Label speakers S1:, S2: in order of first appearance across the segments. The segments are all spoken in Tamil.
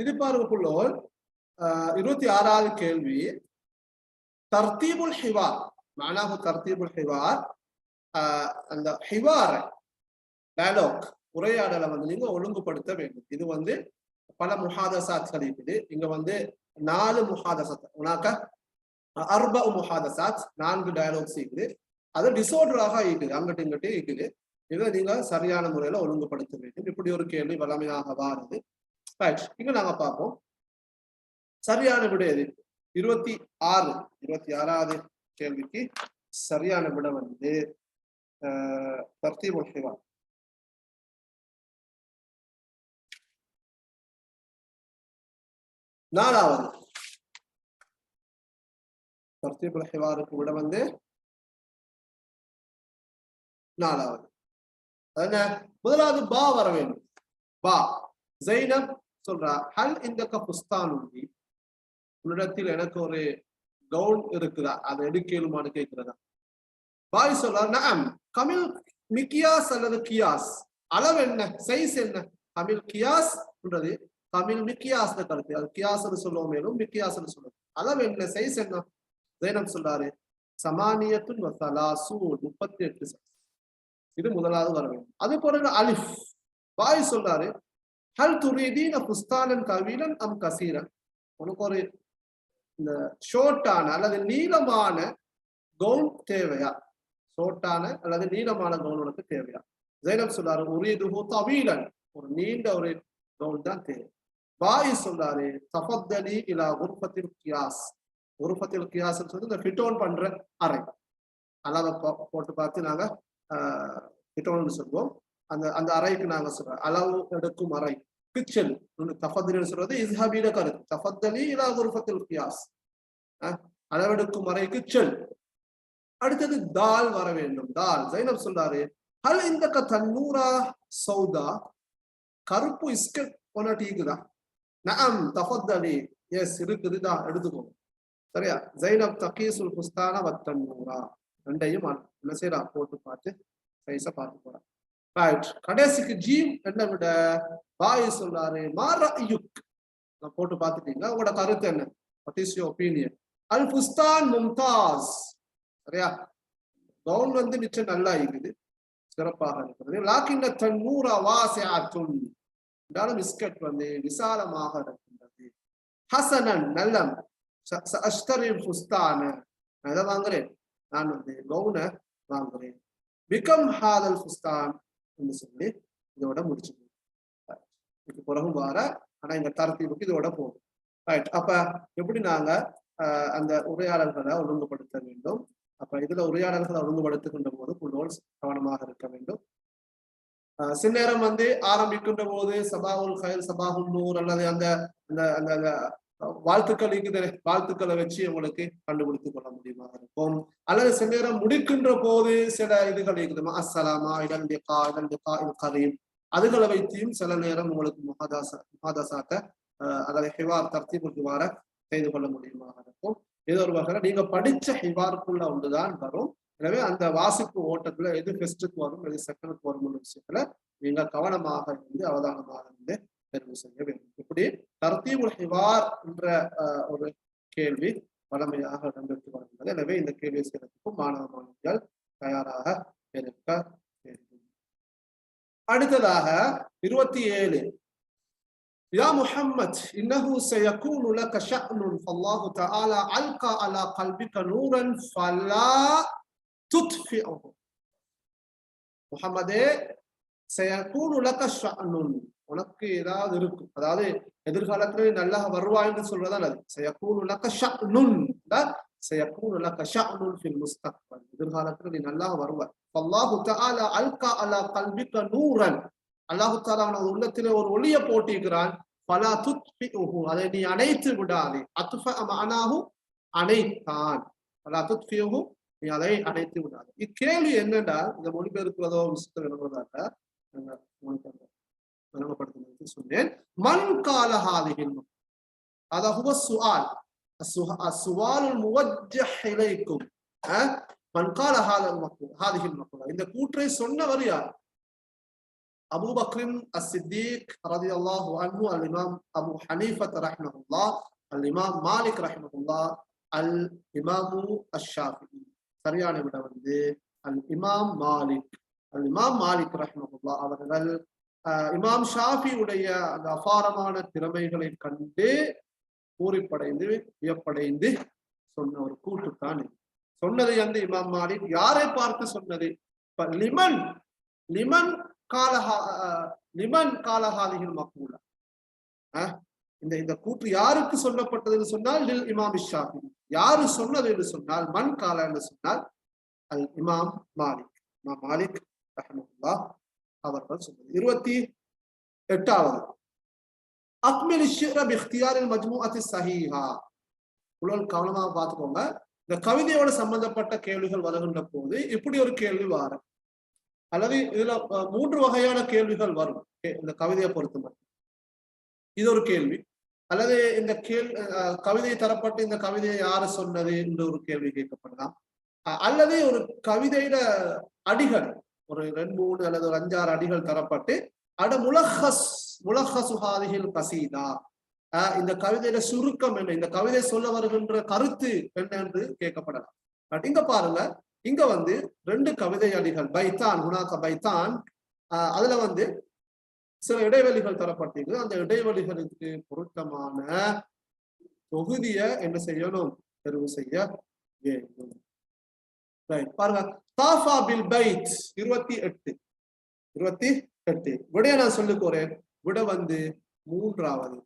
S1: இது பாருங்க புள்ளோல் 26வது கேள்வி தர்தீபுல் ஹிவார் மஅனாஹு தர்தீபுல் ஹிவார் அந்த ஹிவார் டயலாக் உரையாடலை வந்து நீங்க ஒழுங்குபடுத்த வேண்டும். இது வந்து பல முஹாதசாத்கள் இருக்குது. இங்க வந்து 4 முஹாதசாத் உனாக்க அர்பா முஹாதசாத் 4 டயலாக்ஸ் இருக்குது. அது டிசார்டராக இருக்குது, அங்கிட்டு இங்கிட்டு இருக்குது. இதை நீங்க சரியான முறையில ஒழுங்குபடுத்த வேண்டும். இப்படி ஒரு கேள்வி வளமையாக வாருது. ரைட், இங்க நாங்க பார்ப்போம் சரியான விடை எது. 26வது கேள்விக்கு சரியான விடை வந்து தர்தீபுல் ஹிவார். 4வது தர்தீபுல் ஹிவாருக்கு விட வந்து 4வது. முதலாவது பா வர வேண்டும். பா ஜைனப் சொல்றா ஹல் இந்தக்க புஸ்தான் உண்டி, உன்னிடத்தில் எனக்கு ஒரு கவுன் இருக்குதா, அதை எடுக்கலுமான்னு கேட்கிறதா. பாய் சொல்றார் நஅம் கமில் மிக்கியாஸ் அல்லது கியாஸ், அளவு என்ன, சைஸ் என்ன. கமில் கியாஸ் என்றது கமில் மிக்கியாஸ் கருத்து, அது கியாஸ்ன்னு சொல்லுவோம், மேலும் மிக்கியாஸ்ன்னு சொல்லுவோம். அளவு என்ன, சைஸ் என்ன. ஜைனப் சொல்றாரு சமானியத்துன் வசலாசூன் 38 சைஸ். இது முதலாவது வர வேண்டும். அது பிறகு அலிஃப். பாய் சொல்றாரு ஹல் துரீதீன புஸ்தானன் கவீலன் அம் கசீரன், உனக்கு ஒரு இந்த ஷோர்ட்டான அல்லது நீளமான கவுன் தேவையா, ஷோர்ட்டான அல்லது நீளமான கவுன் உனக்கு தேவையா. ஜைனப் சொல்றாரு உரீதுஹு தவீலன், ஒரு நீண்ட ஒரு கவுன் தான் தேவை. பாய் சொல்றாரு தஃபத்தலி இலா குர்ஃபத்தில் கியாஸ், குர்ஃபத்தில் கியாஸ் சொல்லி இந்த ஃபிட்டோன் பண்ற அறை, அளவை போட்டு பார்த்து நாங்க ஃபிட்டோன்னு சொல்லுவோம். அந்த அந்த அறைக்கு நாங்க சொல்றோம் அளவு எடுக்கும் அறை கிச்சன். தஃபத்தலி சொல்றது இஸ்ஹபீல கருத்து, தஃபத்தலி இலா குர்ஃபத்தில் கியாஸ், அளவெடுக்கும் அறை கிச்சன். அடுத்தது தால் வர வேண்டும். தால் ஜைனப் சொல்றாரு ஹல் இந்த தன்னூரா சௌதா, கருப்பு இஸ்கட் பொன்னாட்டிக்குதா. நஅம் தஃபத்தலி, எஸ் இருக்குதுதா, எடுத்துக்கோங்க. சரியா. ஜைனப் தகீசுல் புஸ்தான வத்தன்னூரா, ரெண்டையும் என்ன செய்யறா போட்டு பார்த்து சைஸை பார்த்து போறா. ரைட், கடைசிக்கு ஜீம் என்ன விட பாய் சொல்றாரு மாரயுக், நான் போட்டு பார்த்துட்டீங்க, உங்களோட கருத்து என்ன, வாட் இஸ் யுவர் ஒப்பீனியன். அல் புஸ்தான் மும்தாஸ், சரியா. கவுன் வந்து நிச்சயம் நல்லா இருக்குது, சிறப்பாக இருக்கிறது. லாக்கின் தன்னூரா வாசிஅத்துன், பிஸ்கட் வந்து விசாலமாக இருக்கின்றது. ஹசனன் நல்லம், அஷ்தரில் புஸ்தான, நான் எதை வாங்குறேன், நான் வந்து கவுனை வாங்குறேன். பிகம் ஹாதல் புஸ்தான் என்று சொல்லி இதோட முடிச்சுக்கணும். இதுக்கு பிறகு வார ஆனா இந்த தரத்தீவுக்கு இதோட போகும். ரைட், அப்ப எப்படி நாங்க அந்த உரையாடல்களை ஒழுங்குபடுத்த வேண்டும். அப்ப இதுல உரையாடல்களை ஒழுங்குபடுத்துகின்ற போது புள்ளோல் கவனமாக இருக்க வேண்டும். சில நேரம் வந்து ஆரம்பிக்கின்ற போது சபாவுல் ஹைர் சபாஹுல் நூர் அல்லது அந்த அந்த அந்த வாழ்த்துக்கள் இருக்குது, வாழ்த்துக்களை வச்சு உங்களுக்கு கண்டுபிடித்துக் கொள்ள முடியுமாக இருக்கும். அல்லது சில நேரம் முடிக்கின்ற போது சில இதுகள் இருக்குது, அஸ்ஸலாமா இடல் லிகா இடல் லிகா இல் கரீம், அதுகளை வைத்தியும் சில நேரம் உங்களுக்கு முஹாதசாக்க அல்லது ஹிவார் தர்தீபுல் ஹிவார செய்து கொள்ள முடியுமாக இருக்கும். ஏதோ ஒரு வகையில நீங்க படிச்ச ஹிவாருக்குள்ள ஒன்றுதான் வரும். எனவே அந்த வாசிப்பு ஓட்டத்துல எது ஃபர்ஸ்டுக்கு வரும் எது செகண்டுக்கு வரும் விஷயத்துல நீங்க கவனமாக இருந்து அவதானமாக இருந்து தேர்வு செய்ய வேண்டும். இப்படி தர்தீபுல் ஹிவார் என்ற ஒரு கேள்வி வளமையாக இடம்பெற்று வருகிறது. எனவே இந்த கேள்வி செய்யறதுக்கும் மாணவ மாணவிகள் தயாராக இருக்க வேண்டும். அடுத்ததாக 27 யா முஹம்மத் இன்னஹு சயகூனு லக ஷஅனுன் ஃபல்லாஹு தஆலா அல்கா அலா கல்பிக நூரன் ஃபலா துத்ஃபிஹு. முஹம்மதே சயகூனு லக ஷஅனுன், உனக்கு ஏதாவது இருக்கும், அதாவது எதிர்காலத்துல நல்லா வருவாய்ன்னு சொல்றதான் அது. சயகூனு லக ஷஅனுன், சயகூனு லக ஷஅனுன் ஃபில் முஸ்தக்பல், எதிர்காலத்துல நீ நல்லா வருவாய். ஃபல்லாஹு தஆலா அல்கா அலா கல்பிக நூரன், அல்லாஹு தஆலா அவனது உள்ளத்திலே ஒரு ஒளியை போட்டிருக்கிறான். ஃபலா துத்ஃபிஹு, அதை நீ அணைத்து விடாதே. அத்ஃப மஅனாஹு அணைத்தான், ஃபலா துத்ஃபிஹு, நீ அதை அணைத்து விடாதே. இக்கேள்வி என்னன்னா இந்த மொழிபெயர்க்கிறதோ விஷயத்தை விளங்குறதாக விளங்கப்படுத்த சொன்னேன். மன் கால ஹாதிஹில் மக்லூக், ஹதா ஹுவ ஸுஆல், அஸ்ஸுஆலுல் முவஜ்ஜஹ் இலைக்கும். மன் கால ஹாதிஹில் மக்லூக், இந்த கூற்றை சொன்னவர் யார்? அபூ பக்ரின் அஸ்-சித்தீக் ரலியல்லாஹு அன்ஹு, அல் இமாம் அபூ ஹனீஃபா ரஹ்மஹுல்லாஹ், அல் இமாம் மாலிக் ரஹ்மஹுல்லாஹ், அல் இமாமு அஷ்-ஷாஃபிஈ. சரியான விட வந்து அல் இமாம் மாலிக். அல் இமாம் மாலிக் ரஹ்மஹுல்லாஹ் அவர்கள் இமாம் ஷாஃபி உடைய அந்த அபாரமான திறமைகளை கண்டு பூரிப்படைந்து வியப்படைந்து சொன்ன ஒரு கூட்டுத்தான். சொன்னதை அந்த இமாம் மாலிக் யாரை பார்த்து சொன்னது? லிமன் லிமன் காலஹா லிமன் காலஹாதிகள் மக்கூல. இந்த கூற்று யாருக்கு சொல்லப்பட்டதுன்னு சொன்னால் லில் இமாம் ஷாஃபி. யாரு சொன்னது என்று சொன்னால் மன் கால என்று சொன்னால் அல் இமாம் மாலிக். இமாம் மாலிக் ரஹ்மத்துல்லாஹ் அவர்கள் சொன்னது. 28வது அக்மில் ஷி'r பிஇக்தியாரில் மஜ்மூஅத்தி ஸஹீஹா. கவனமாக பார்த்துக்கோங்க. இந்த கவிதையோடு சம்பந்தப்பட்ட கேள்விகள் வருகின்ற போது இப்படி ஒரு கேள்வி வரும், அல்லது இதுல 3 வகையான கேள்விகள் வரும் இந்த கவிதையை பொறுத்த மட்டும். இது ஒரு கேள்வி. அல்லது இந்த கவிதை தரப்பட்டு இந்த கவிதையை யாரு சொன்னது என்று ஒரு கேள்வி கேட்கப்படலாம். அல்லது ஒரு கவிதையில அடிகள் ஒரு 2, 3 அல்லது ஒரு 5, 6 அடிகள் தரப்பட்டு அட முலஹஸு ஹாதிஹில் கஸீதா, இந்த கவிதையில சுருக்கம் என்ன, இந்த கவிதை சொல்ல வருகின்ற கருத்து என்ன என்று கேட்கப்படலாம். பட் இங்க பாருங்க, இங்க வந்து 2 கவிதை அடிகள் பைத்தான் குணாக்க பைத்தான், அதுல வந்து சில இடைவெளிகள் தரப்பட்டிருக்கு. அந்த இடைவெளிகளுக்கு பொருத்தமான தொகுதியை என்ன செய்யணும், தெரிவு செய்ய வேண்டும். பாருங்க, தாஃபா பில் பைத் 28 விடைய நான் சொல்லிக்கோறேன். விட வந்து 3வது.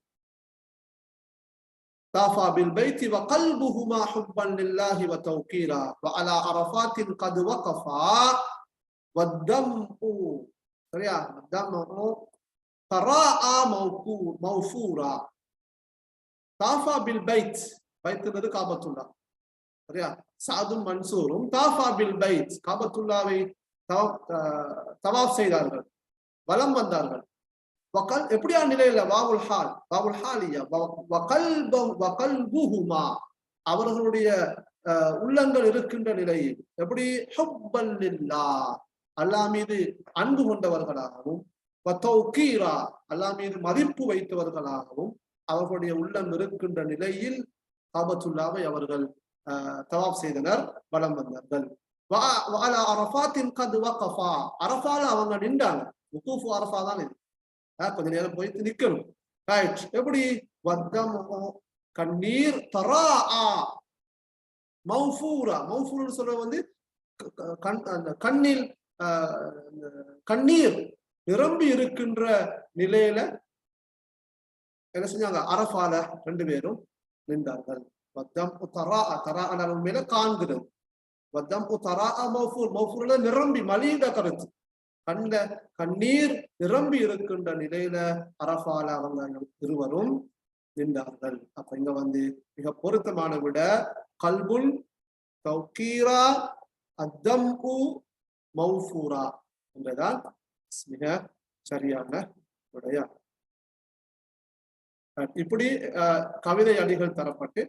S1: தாஃபா பில் பைத் வ கல்புஹுமா ஹுப்பன் லில்லாஹி வ தௌகீரா வ அலா அரஃபாத்தின் கத் வகஃபா வத்தம்உ. சரியா? வத்தம்உ தராஆ மௌஃபூரா. தாஃபா பில் பைத், பைத்ங்கிறது காபத்துல்லா. சரியா? சாதும் மன்சூரும் தாஃபா பில் பைத், காபத்துல்லாவை தவாஃப் செய்தார்கள், வலம் வந்தார்கள். எப்படியா நிலையில வாவுல் ஹாலியா வகல்புஹுமா, அவர்களுடைய உள்ளங்கள் இருக்கின்ற நிலையில் எப்படி ஹுப்பன் லில்லாஹ், அல்லாஹ் மீது அன்பு கொண்டவர்களாகவும் வதௌகீரா, அல்லாஹ் மீது மதிப்பு வைத்தவர்களாகவும் அவர்களுடைய உள்ளம் இருக்கின்ற நிலையில் காபத்துல்லாவை அவர்கள் தவாப் செய்தனர், வலம் வந்தார்கள். அரஃபால அவங்க நின்றாங்க. வுகூஃபு அரஃபா தான் இது. கொஞ்ச நேரம் போய் நிக்கணும். எப்படி? கண்ணீர் தராஆ மௌஃபூரா. மௌஃபூர்னு சொல்ற வந்து கண்ணில் கண்ணீர் நிரம்பி இருக்கின்ற நிலையில என்ன செஞ்சாங்க? அரஃபால 2 பேரும் நின்றார்கள். மேல காண்கிறது. மௌஃபூர்ல நிரம்பி மலிந்த கருத்து, கண்ணீர் நிரம்பி இருக்கின்ற நிலையில அரஃபால அவங்க இருவரும் நின்றார்கள். அப்ப இங்க வந்து மிக பொருத்தமான விட கல்புல் தௌகீரா அத்தம்உ மௌஃபூரா என்றதான் மிக சரியான விடையா. இப்படி கவிதை அடிகள் தரப்பட்டு,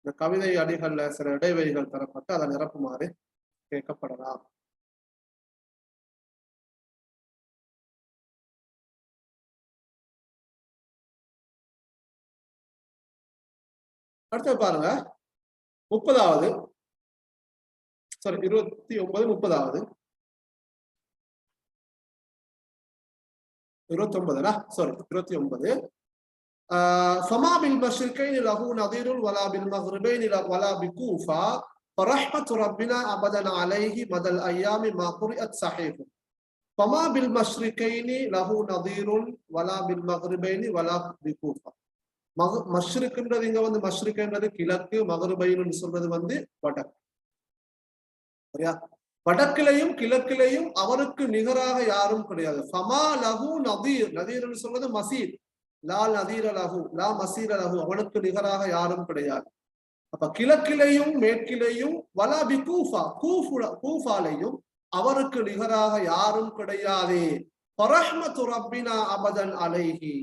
S1: இந்த கவிதை அடிகள்ல சில இடைவெளிகள் தரப்பட்டு அதை நிரப்புமாறு கேட்கப்படலாம். அடுத்து பாருங்க, 30வது 29 29 فما بالمشرقين له نظير ولا بالمغربين ولا بكوفة فرحمة ربنا أبدا عليه مدى الأيام ما قرأت صحيفه. فما بالمشرقين له نظير ولا بالمغربين ولا بكوفة. மஷ்ரிக்ன்றது இங்க வந்து மஷ்ரிக்ன்றது கிழக்கு, மகரிபைன்னு சொல்றது வந்து வடக்கு. சரியா? வடக்கிலையும் கிழக்கிலையும் அவருக்கு நிகராக யாரும் கிடையாது. ஃபமா லஹு நதீர், நதீர்னு சொல்றது மசீர், லா நதீர லஹு லா மசீர லஹு, அவனுக்கு நிகராக யாரும் கிடையாது. அப்ப கிழக்கிலையும் மேற்கிலையும் வலா பி கூஃபா, கூஃபாலையும் அவருக்கு நிகராக யாரும் கிடையாது. ஃபரஹ்மத்து ரப்பினா அபதன் அலைஹி,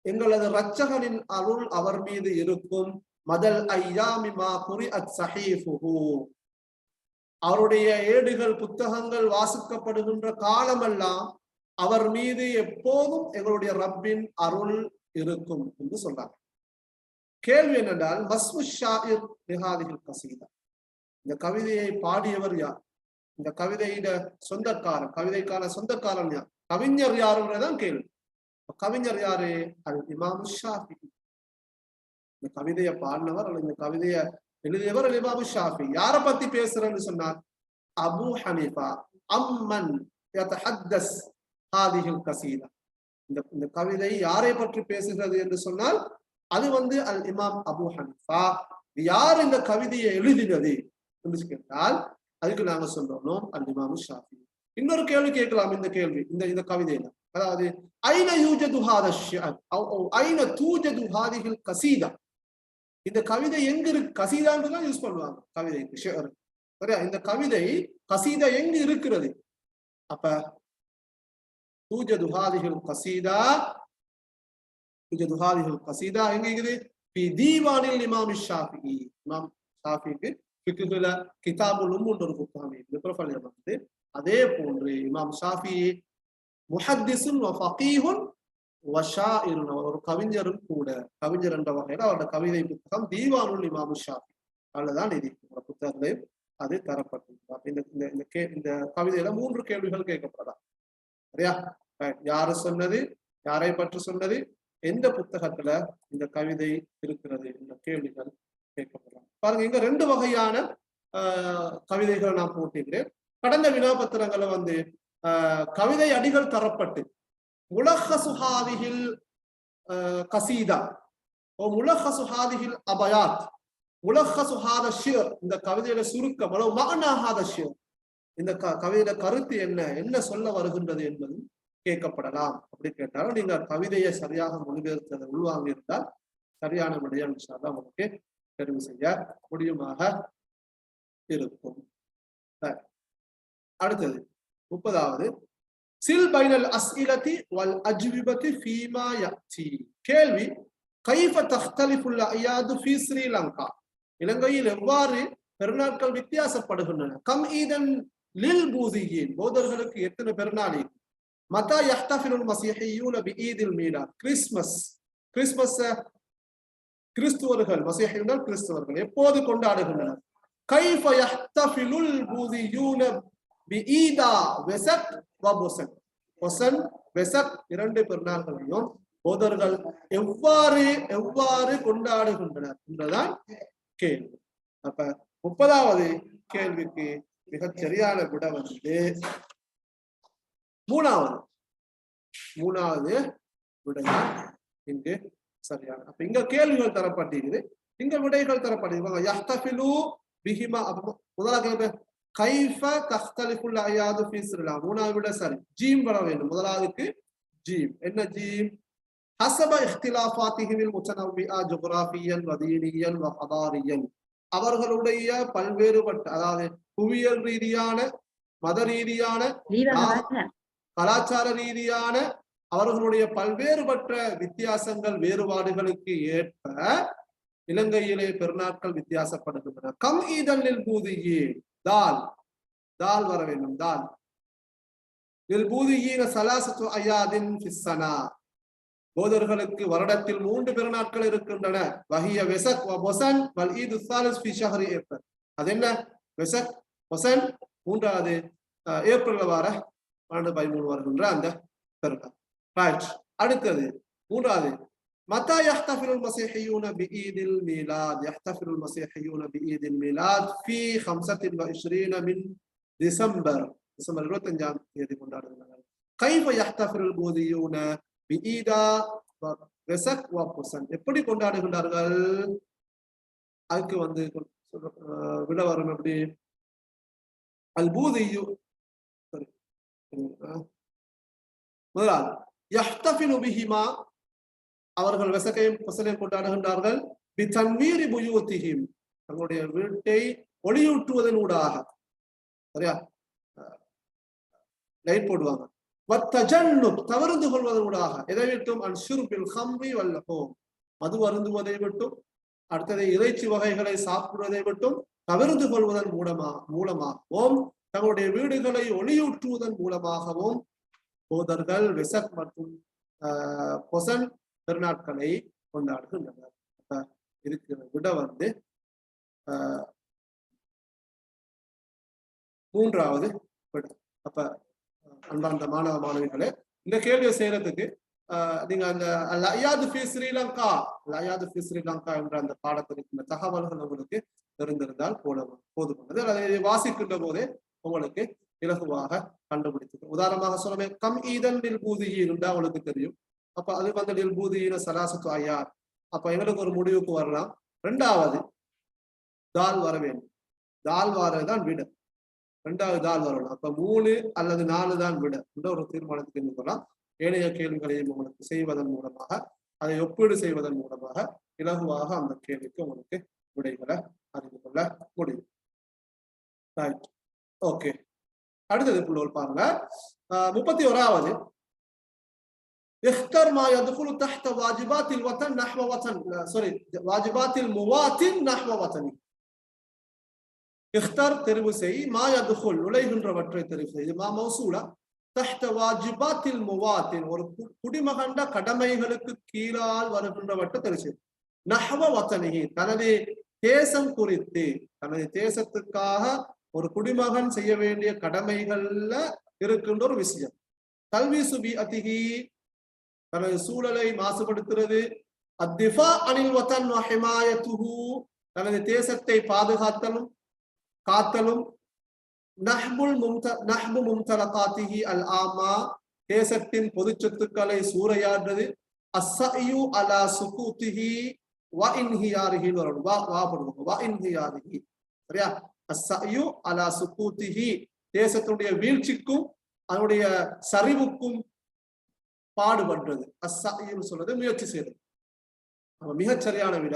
S1: எங்களது இரட்சகனின் அருள் அவர் மீது இருக்கும். மதல் ஐயாமி மா குரிஅத் ஸஹீஃபுஹு, அவருடைய ஏடுகள் புத்தகங்கள் வாசிக்கப்படுகின்ற காலமெல்லாம் அவர் மீது எப்போதும் எங்களுடைய ரப்பின் அருள் இருக்கும் என்று சொல்றாங்க. கேள்வி என்னென்றால் மஸ்மு ஷாயிர் லிஹாதிஹில் கஸீதா, இந்த கவிதையை பாடியவர் யார்? இந்த கவிதையிட சொந்தக்காரன், கவிதைக்கான சொந்தக்காரன் யார்? கவிஞர் யாருன்றதான் கேள்வி. கவிஞர் யாரு? அல் இமாம் ஷாஃபிஈ. இந்த கவிதையை பாடினவர் அல்லது இந்த கவிதையை எழுதியவர் அல் இமாம் ஷாஃபிஈ. யாரை பத்தி பேசுறேன்னு சொன்னார்? Abu Hanifa. அம்மன் யதஹத்தஸ் ஹாதிஹில் கஸீதா, இந்த கவிதை யாரை பற்றி பேசுகிறது என்று சொன்னால் அது அல் இமாம் அபு ஹனீஃபா. யார் இந்த கவிதையை எழுதினது என்று கேட்டால் அதுக்கு நாங்க சொல்றோம் அல் இமாம் ஷாஃபிஈ. இன்னொரு கேள்வி கேட்கலாம். இந்த கேள்வி இந்த கவிதையில, அதாவது ஐன யூஜது ஹாதா ஷிஅர் அவ் ஐன தூஜது ஹாதிஹில் கஸீதா, இந்த கவிதை எங்க இருக்கு? கஸீதான்னு தான் யூஸ் பண்ணுவாங்க கவிதைக்கு, ஷிஅர். சரியா? இந்த கவிதை கஸீதா எங்க இருக்கிறது? அப்ப தூஜது ஹாதிஹில் கஸீதா, தூஜது ஹாதிஹில் கஸீதா எங்க இருக்குது? ஃபி தீவானில் இமாம் ஷாஃபிஈ. இமாம் ஷாஃபிக்கு ஃபிக்ஹுல கிதாபுல் உம்முன்ற ஒரு புத்தகம் இந்த ப்ரொஃபைல். அதே போன்று இமாம் ஷாஃபிஈ முஹத்திஸுன் வ ஃபகீஹுன் வ ஷாயிருன், ஒரு கவிஞரும் கூட. கவிஞர் என்ற வகையில் அவருடைய கவிதை புத்தகம் தீவானுல் இமாம் ஷாஃபிஈ அதுதான் இது புத்தகங்களையும் அது தரப்பட்டிருக்கிறார். இந்த கவிதையில 3 கேள்விகள் கேட்கப்படலாம். சரியா? யாரு சொன்னது, யாரை பற்றி சொன்னது, எந்த புத்தகத்துல இந்த கவிதை இருக்கிறது என்ற கேள்விகள் கேட்கப்படலாம். பாருங்க, இங்க 2 வகையான கவிதைகளை நான் போட்டிருக்கிறேன். கடந்த வினாபத்திரங்களை கவிதை அடிகள் தரப்பட்டு முலஹஸு ஹாதிஹில் கஸீதா ஓ முலஹஸு ஹாதிஹில் அபயாத் முலஹஸு ஹாதா ஷிர், இந்த கவிதையில சுருக்கம் அளவு மஅனா ஹாதா ஷிர், இந்த கவிதையில கருத்து என்ன சொல்ல வருகின்றது என்பது கேட்கப்படலாம். அப்படி கேட்டாலும் நீங்க கவிதையை சரியாக மொழிபெயர்த்ததை உள்வாங்கி இருந்தால் சரியான விடையை இன்ஷாஅல்லாஹ் உங்களுக்கு தெரிவு செய்ய முடியுமாக இருக்கும். அடுத்தது 30வது சில் பைனல் அஸ்இலதி வல் அஜ்விபதி ஃபீமா யஅதி. கேள்வி, கைஃப தக்தலிஃபுல் அயாது ஃபீ ஸ்ரீலங்கா, இலங்கையில் எவ்வாறு பெருநாட்கள் வித்தியாசப்படுகின்றன? கம் ஈதன் லில் பூதியின், பௌத்தர்களுக்கு எத்தனை பெருநாள்? மதா யஹ்தஃபிலுல் மஸீஹியூன பிஈதில் மீலாத், கிறிஸ்மஸ் கிறிஸ்துவர்கள், மஸீஹியூன் கிறிஸ்துவர்கள் எப்போது கொண்டாடுகின்றனர்? கைஃப யஹ்தஃபிலுல் பூதியூன பிஈதா வெசக் வ பொசன், பொசன் வெசக் 2 பெருநாள்களையும் பௌத்தர்கள் எவ்வாறு கொண்டாடுகின்றனர் என்றுதான் கேள்வி. அப்ப 30வது கேள்விக்கு மிகச் சரியான விடை மூணாவது விடைதான் இங்கு சரியான. அப்ப இங்க கேள்விகள் தரப்பட்டிருக்குது, இங்க விடைகள் தரப்பட்டிருக்காங்க. யஹ்தஃபிலு பிஹிமா, முதலாக கேள்வி கைஃப தக்தலிஃபுல் அயாது ஃபீ ஸ்ரீலங்கா, மூணாவது விட சரி. ஜீம் வர வேண்டும். முதலாவதுக்கு ஜீம். என்ன ஜீம்? ஹஸப இஹ்திலாஃபாத்திஹில் முத்தனவ்விஆ ஜுக்ராஃபியன் வ தீனியன் வ ஹதாரியன், அவர்களுடைய பல்வேறுபட்ட, அதாவது புவியியல் ரீதியான, மத ரீதியான, கலாச்சார ரீதியான அவர்களுடைய பல்வேறுபட்ட வித்தியாசங்கள், வேறுபாடுகளுக்கு ஏற்ப இலங்கையிலே பெருநாட்கள் வித்தியாசப்படுகின்றன. கம் ஈதனில் பூதியே, தால் வர வேண்டும். தால் பூதியீன சலாசத்து அயாதின் ஃபிஸ்ஸனா, பௌத்தர்களுக்கு வருடத்தில் 3 பெருநாட்கள் இருக்கின்றன. வஹிய வெசக் வ பொசன் வல் ஈது ஸாலிஸ் ஃபி ஷஹ்ரி ஏப்ரல். அது என்ன? வெசக், பொசன், 3வது ஏப்ரல்ல வர 13 வருகின்ற அந்த பெருநாள். ரைட். அடுத்தது 3வது மத்தா யஹ்தஃபிலுல் மஸீஹியூன பிஈதில் மீலாத். யஹ்தஃபிலுல் மஸீஹியூன பிஈதில் மீலாத் ஃபி 25 மின் டிசம்பர் 25ஆம் தேதி கொண்டாடுகிறார்கள். கைஃப யஹ்தஃபிலுல் பூதியூன பிஈதா வெசக் வ பொசன், எப்படி கொண்டாடுகின்றார்கள்? அதுக்கு விட வரும். எப்படி? அல் பூதியு, முதலாவது யஹ்தஃபிலு பிஹிமா, அவர்கள் வெசக்கையும் பொசனையும் கொண்டாடுகின்றார்கள். பி தன்வீரி புயூதிஹிம், தங்களுடைய வீட்டை ஒளியூட்டுவதன் ஊடாக. சரியா? லைட் போடுவாங்க. தவறுந்து கொள்வதன் ஊடாக. எதை விட்டும்? அன்ஷுர்பில் ஹம்ரி வல்லஹூம், மது அருந்துவதை விட்டும், அடுத்ததை இறைச்சி வகைகளை சாப்பிடுவதை விட்டும் தவிர்த்து கொள்வதன் மூலமாகவும், தங்களுடைய வீடுகளை ஒளியூற்றுவதன் மூலமாகவும் போதர்கள் வெசக் மற்றும் பொசன் பெருநாட்களை கொண்டாடுகின்றனர். இருக்கிற விட வந்து மூன்றாவது விட. அப்ப அன்பார்ந்த மாணவ மாணவிகளே, இந்த கேள்வியை செய்யறதுக்கு நீங்க அந்த லயாது ஃபி ஸ்ரீலங்கா என்ற அந்த பாடத்திற்கு தகவல்கள் உங்களுக்கு தெரிந்திருந்தால் போதுமானது. அதை வாசிக்கின்ற போதே உங்களுக்கு இலகுவாக கண்டுபிடித்து. உதாரணமாக சொல்லுமே கம் ஈதன் பூதியின் உங்களுக்கு தெரியும். அப்ப அது வந்து பூதியின சராசத்து ஐயார். அப்ப எங்களுக்கு ஒரு முடிவுக்கு வரலாம். ரெண்டாவது தால் வர வேண்டும். தால் வாரதான் விட. ரெண்டாவது தால் வரணும். அப்ப 3 அல்லது 4 தான் விட என்ற ஒரு தீர்மானத்துக்கு இருக்கலாம். ஏனைய கேள்விகளையும் உங்களுக்கு செய்வதன் மூலமாக, அதை ஒப்பீடு செய்வதன் மூலமாக இலகுவாக அந்த கேள்விக்கு உங்களுக்கு விடைகளை அறிந்து கொள்ள முடியும். Right, okay. அடுத்தது புள்ளோல் பாருங்க. 31வது اختر ما يدخل تحت واجبات الوطن نحو وطن واجبات المواطن نحو وطني. اختر தெரிவு செய் ما يدخل நுழைகின்றவற்றை தெரிவு செய். மா மௌசூலா தஹ்த வாஜிபாத்தில் முவாத்தின் ஒரு குடிமகண்ட கடமைகளுக்கு கீழால் வருகின்றவற்றை தெரிவு செய். நஹ்வ வதனிஹி தனது தேசம் குறித்து, தனது தேசத்துக்காக ஒரு குடிமகன் செய்ய வேண்டிய கடமைகள்ல இருக்கின்ற ஒரு விஷயம். கல்வி சுபி அதிகி தனது சூழலை மாசுபடுத்துறது. அத்திஃபா அனில் வதன் வ ஹிமாயத்துஹு தனது தேசத்தை பாதுகாத்தலும் காத்தலும். நஹ்பு மும்தலகாத்திஹி அல் ஆமா தேசத்தின் பொது சொத்துக்களை சூறையாடுறது. அஸ்ஸயு அலா சுகூத்திஹி வ இன்ஹியாரிஹி வ இன்ஹியாரிஹி. சரியா? அஸ்ஸயு அலா சுகூத்திஹி தேசத்துடைய வீழ்ச்சிக்கும் அதனுடைய சரிவுக்கும் பாடுபடுறது. அஸ்ஸயுன்னு சொல்றது முயற்சி செய்யறது. மிகச் சரியான விட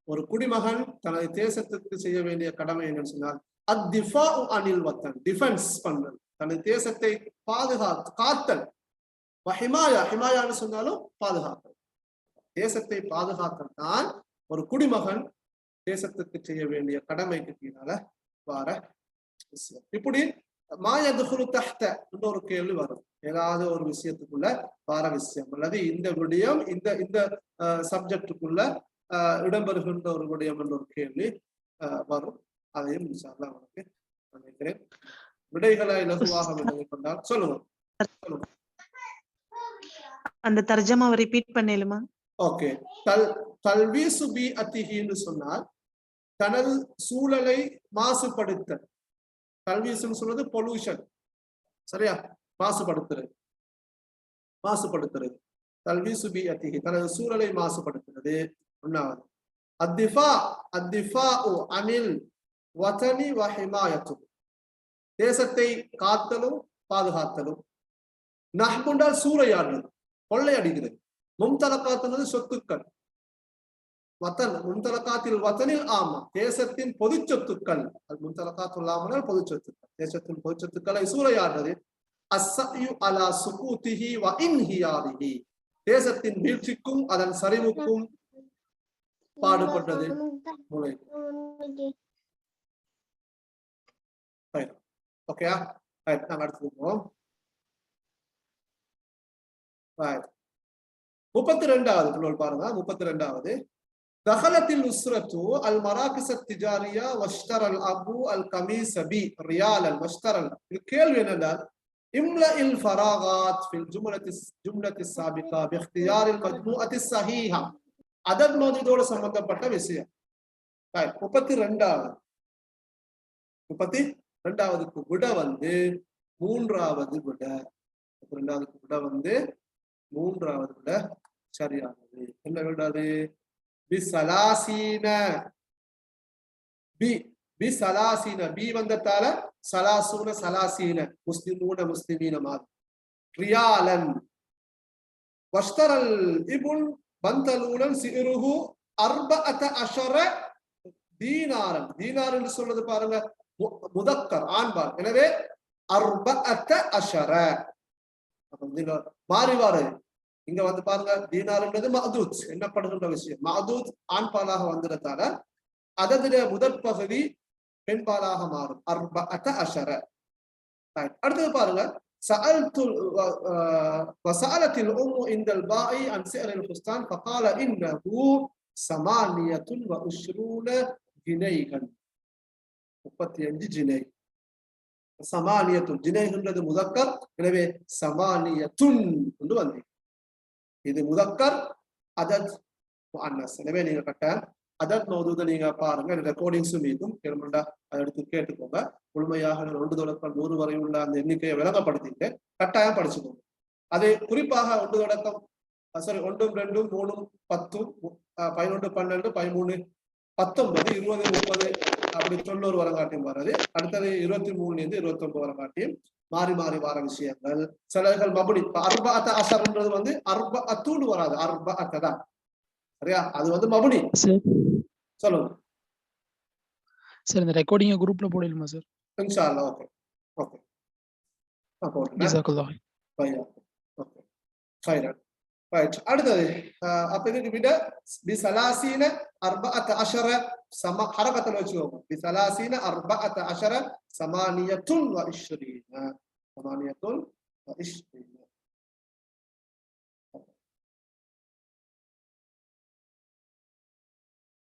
S1: ஒரு குடிமகன் தனது தேசத்துக்கு செய்ய வேண்டிய கடமை என்னன்னு சொன்னால் அத்திஃபா அனில் வத்தன் டிஃபென்ஸ் பண்றது, தனது தேசத்தை காத்தல். ஹிமாயான்னு சொன்னாலும் பாதுகாத்தல். தேசத்தை பாதுகாத்தல் தான் ஒரு குடிமகன் தேசத்துக்கு செய்ய வேண்டிய கடமைக்கு கீழால வார விஷயம். இப்படி மாயதுகுலு தஹ்த இன்னொரு கேள்வி வரும். ஏதாவது ஒரு விஷயத்துக்குள்ள வார விஷயம் அல்லது இந்த விடயம் இந்த சப்ஜெக்டுக்குள்ள இடம்பெறுகின்ற ஒரு விடயம் என்ற ஒரு கேள்வி வரும். அதையும் இன்ஷாஅல்லாஹ் உங்களுக்கு நினைக்கிறேன் விடைகளை இலகுவாக விளங்கிக் கொண்டால் சொல்லுங்க.
S2: அந்த தர்ஜமாவை ரிப்பீட் பண்ணேலுமா?
S1: ஓகே. தல்வீசு பி அத்திஹின்னு சொன்னால் தனது சூழலை மாசுபடுத்தல். தல்வீசுன்னு சொல்றது பொல்யூஷன். சரியா? மாசுபடுத்துறது. தல்வீசு பி அத்திஹி தனது சூழலை மாசுபடுத்துறது. ஒன்னாவது. அத்திஃபா அனில் வதனி வ ஹிமாயத்து தேசத்தை காத்தலும் பாதுகாத்தலும். நஹ்புண்டால் சூறையாடுறது, கொள்ளையடிக்கிறது. மும்தலகாத்துனது சொத்துக்கள். வத்தன் மும்தலகாத்தில் வத்தனில் ஆமா தேசத்தின் பொது சொத்துக்கள். மும்தலகாத்துல் ஆமனால் பொது சொத்துக்கள். தேசத்தின் பொது சொத்துக்களை சூறையாடுறது. அஸ்ஸயு அலா சுகூத்திஹி வ இன்ஹியாரிஹி தேசத்தின் வீழ்ச்சிக்கும் அதன் சரிவுக்கும் பாடுபட்டது. ஓகே, நாங்க அடுத்து போவோம். 32வது பாருங்க. 32வது தஹலத்தில் உஸ்ரத்து அல் மராகிஸ் திஜாரியா வஷ்தரல் அபு அல் கமீஸ் பி ரியாலன் வஷ்தரல். இது கேள்வி என்னன்னா இம்ல இல் ஃபராகாத் ஃபில் ஜும்லத்தி சாபிகா பிஇக்தியாரில் மஜ்மூஅத்தி ஸஹீஹா அதத் மௌஜூதோட சம்பந்தப்பட்ட விஷயம். 32வது விட வந்து மூன்றாவது விட. 32வது விட வந்து மூன்றாவது விட சரியானது. என்ன விடாது? பிசலாசீன பி வந்ததால சலாசூன சலாசீன முஸ்லிமூன முஸ்லிமீன மாதிரி. ரியாலன் வஷ்தரல் இபுன் பந்தலூனன் சிறுஹு 14 தீனாரன். தீனார் என்று சொல்றது பாருங்க முதக்கர் ஆண்பார். எனவே 14 மாறிவாரு. இங்க வந்து பாருங்க தீனார்ன்றது மஅதூத் என்னப்படுகின்ற விஷயம். மஅதூத் ஆண்பாலாக வந்ததால அதனுடைய முதற் பகுதி பெண்பாலாக மாறும். 14. அடுத்தது பாருங்க سألت وسألت الأم عند البائع عن سعر الفستان فقال إنه 28 جنيها 35 جنيه சமானியத்துன் ஜினைன்றது முதக்கர் எனவே சமானியத்துன் என்று வந்து இது முதக்கர் அதத் முஅன்னஸ் எனவே நீங்க கட்ட அதத் மௌதூத நீங்க பாருங்க ரெக்கார்டிங்ஸும் இருக்கும் கேளுண்டா அதை எடுத்து கேட்டுக்கோங்க முழுமையாக 1 தொடக்கம் 100 வரை உள்ள அந்த எண்ணிக்கையை விளங்கப்படுத்திட்டு கட்டாயம் படிச்சுக்கோங்க அது குறிப்பாக 1 தொடக்கம் 1 2 3 10 11 12 13 19 20 30 அப்படி 90 வரங்காட்டியும் வர்றது அடுத்தது 23 இருந்து 29 வரங்காட்டியும் மாறி மாறி வர விஷயங்கள் சிலர்கள் மபுனி அர்பஅத அஷர்ன்றது வந்து அர்பஅத்துன்னு வராது அர்பஅத தான் சரியா அது வந்து மபுனி சொல்லுங்க
S3: சார் இந்த ரெக்கார்டிங் குரூப்ல போடலாமா சார்
S1: இன்ஷா அல்லாஹ் ஓகே ஓகே அப்போ
S3: ஜஸாக்கல்லாஹ்
S1: ஓகே خيرا ரைட் அடுத்தது அப்ப இதுக்கு விட பிசலாசீன 14 حركة وجههم ب30 14 28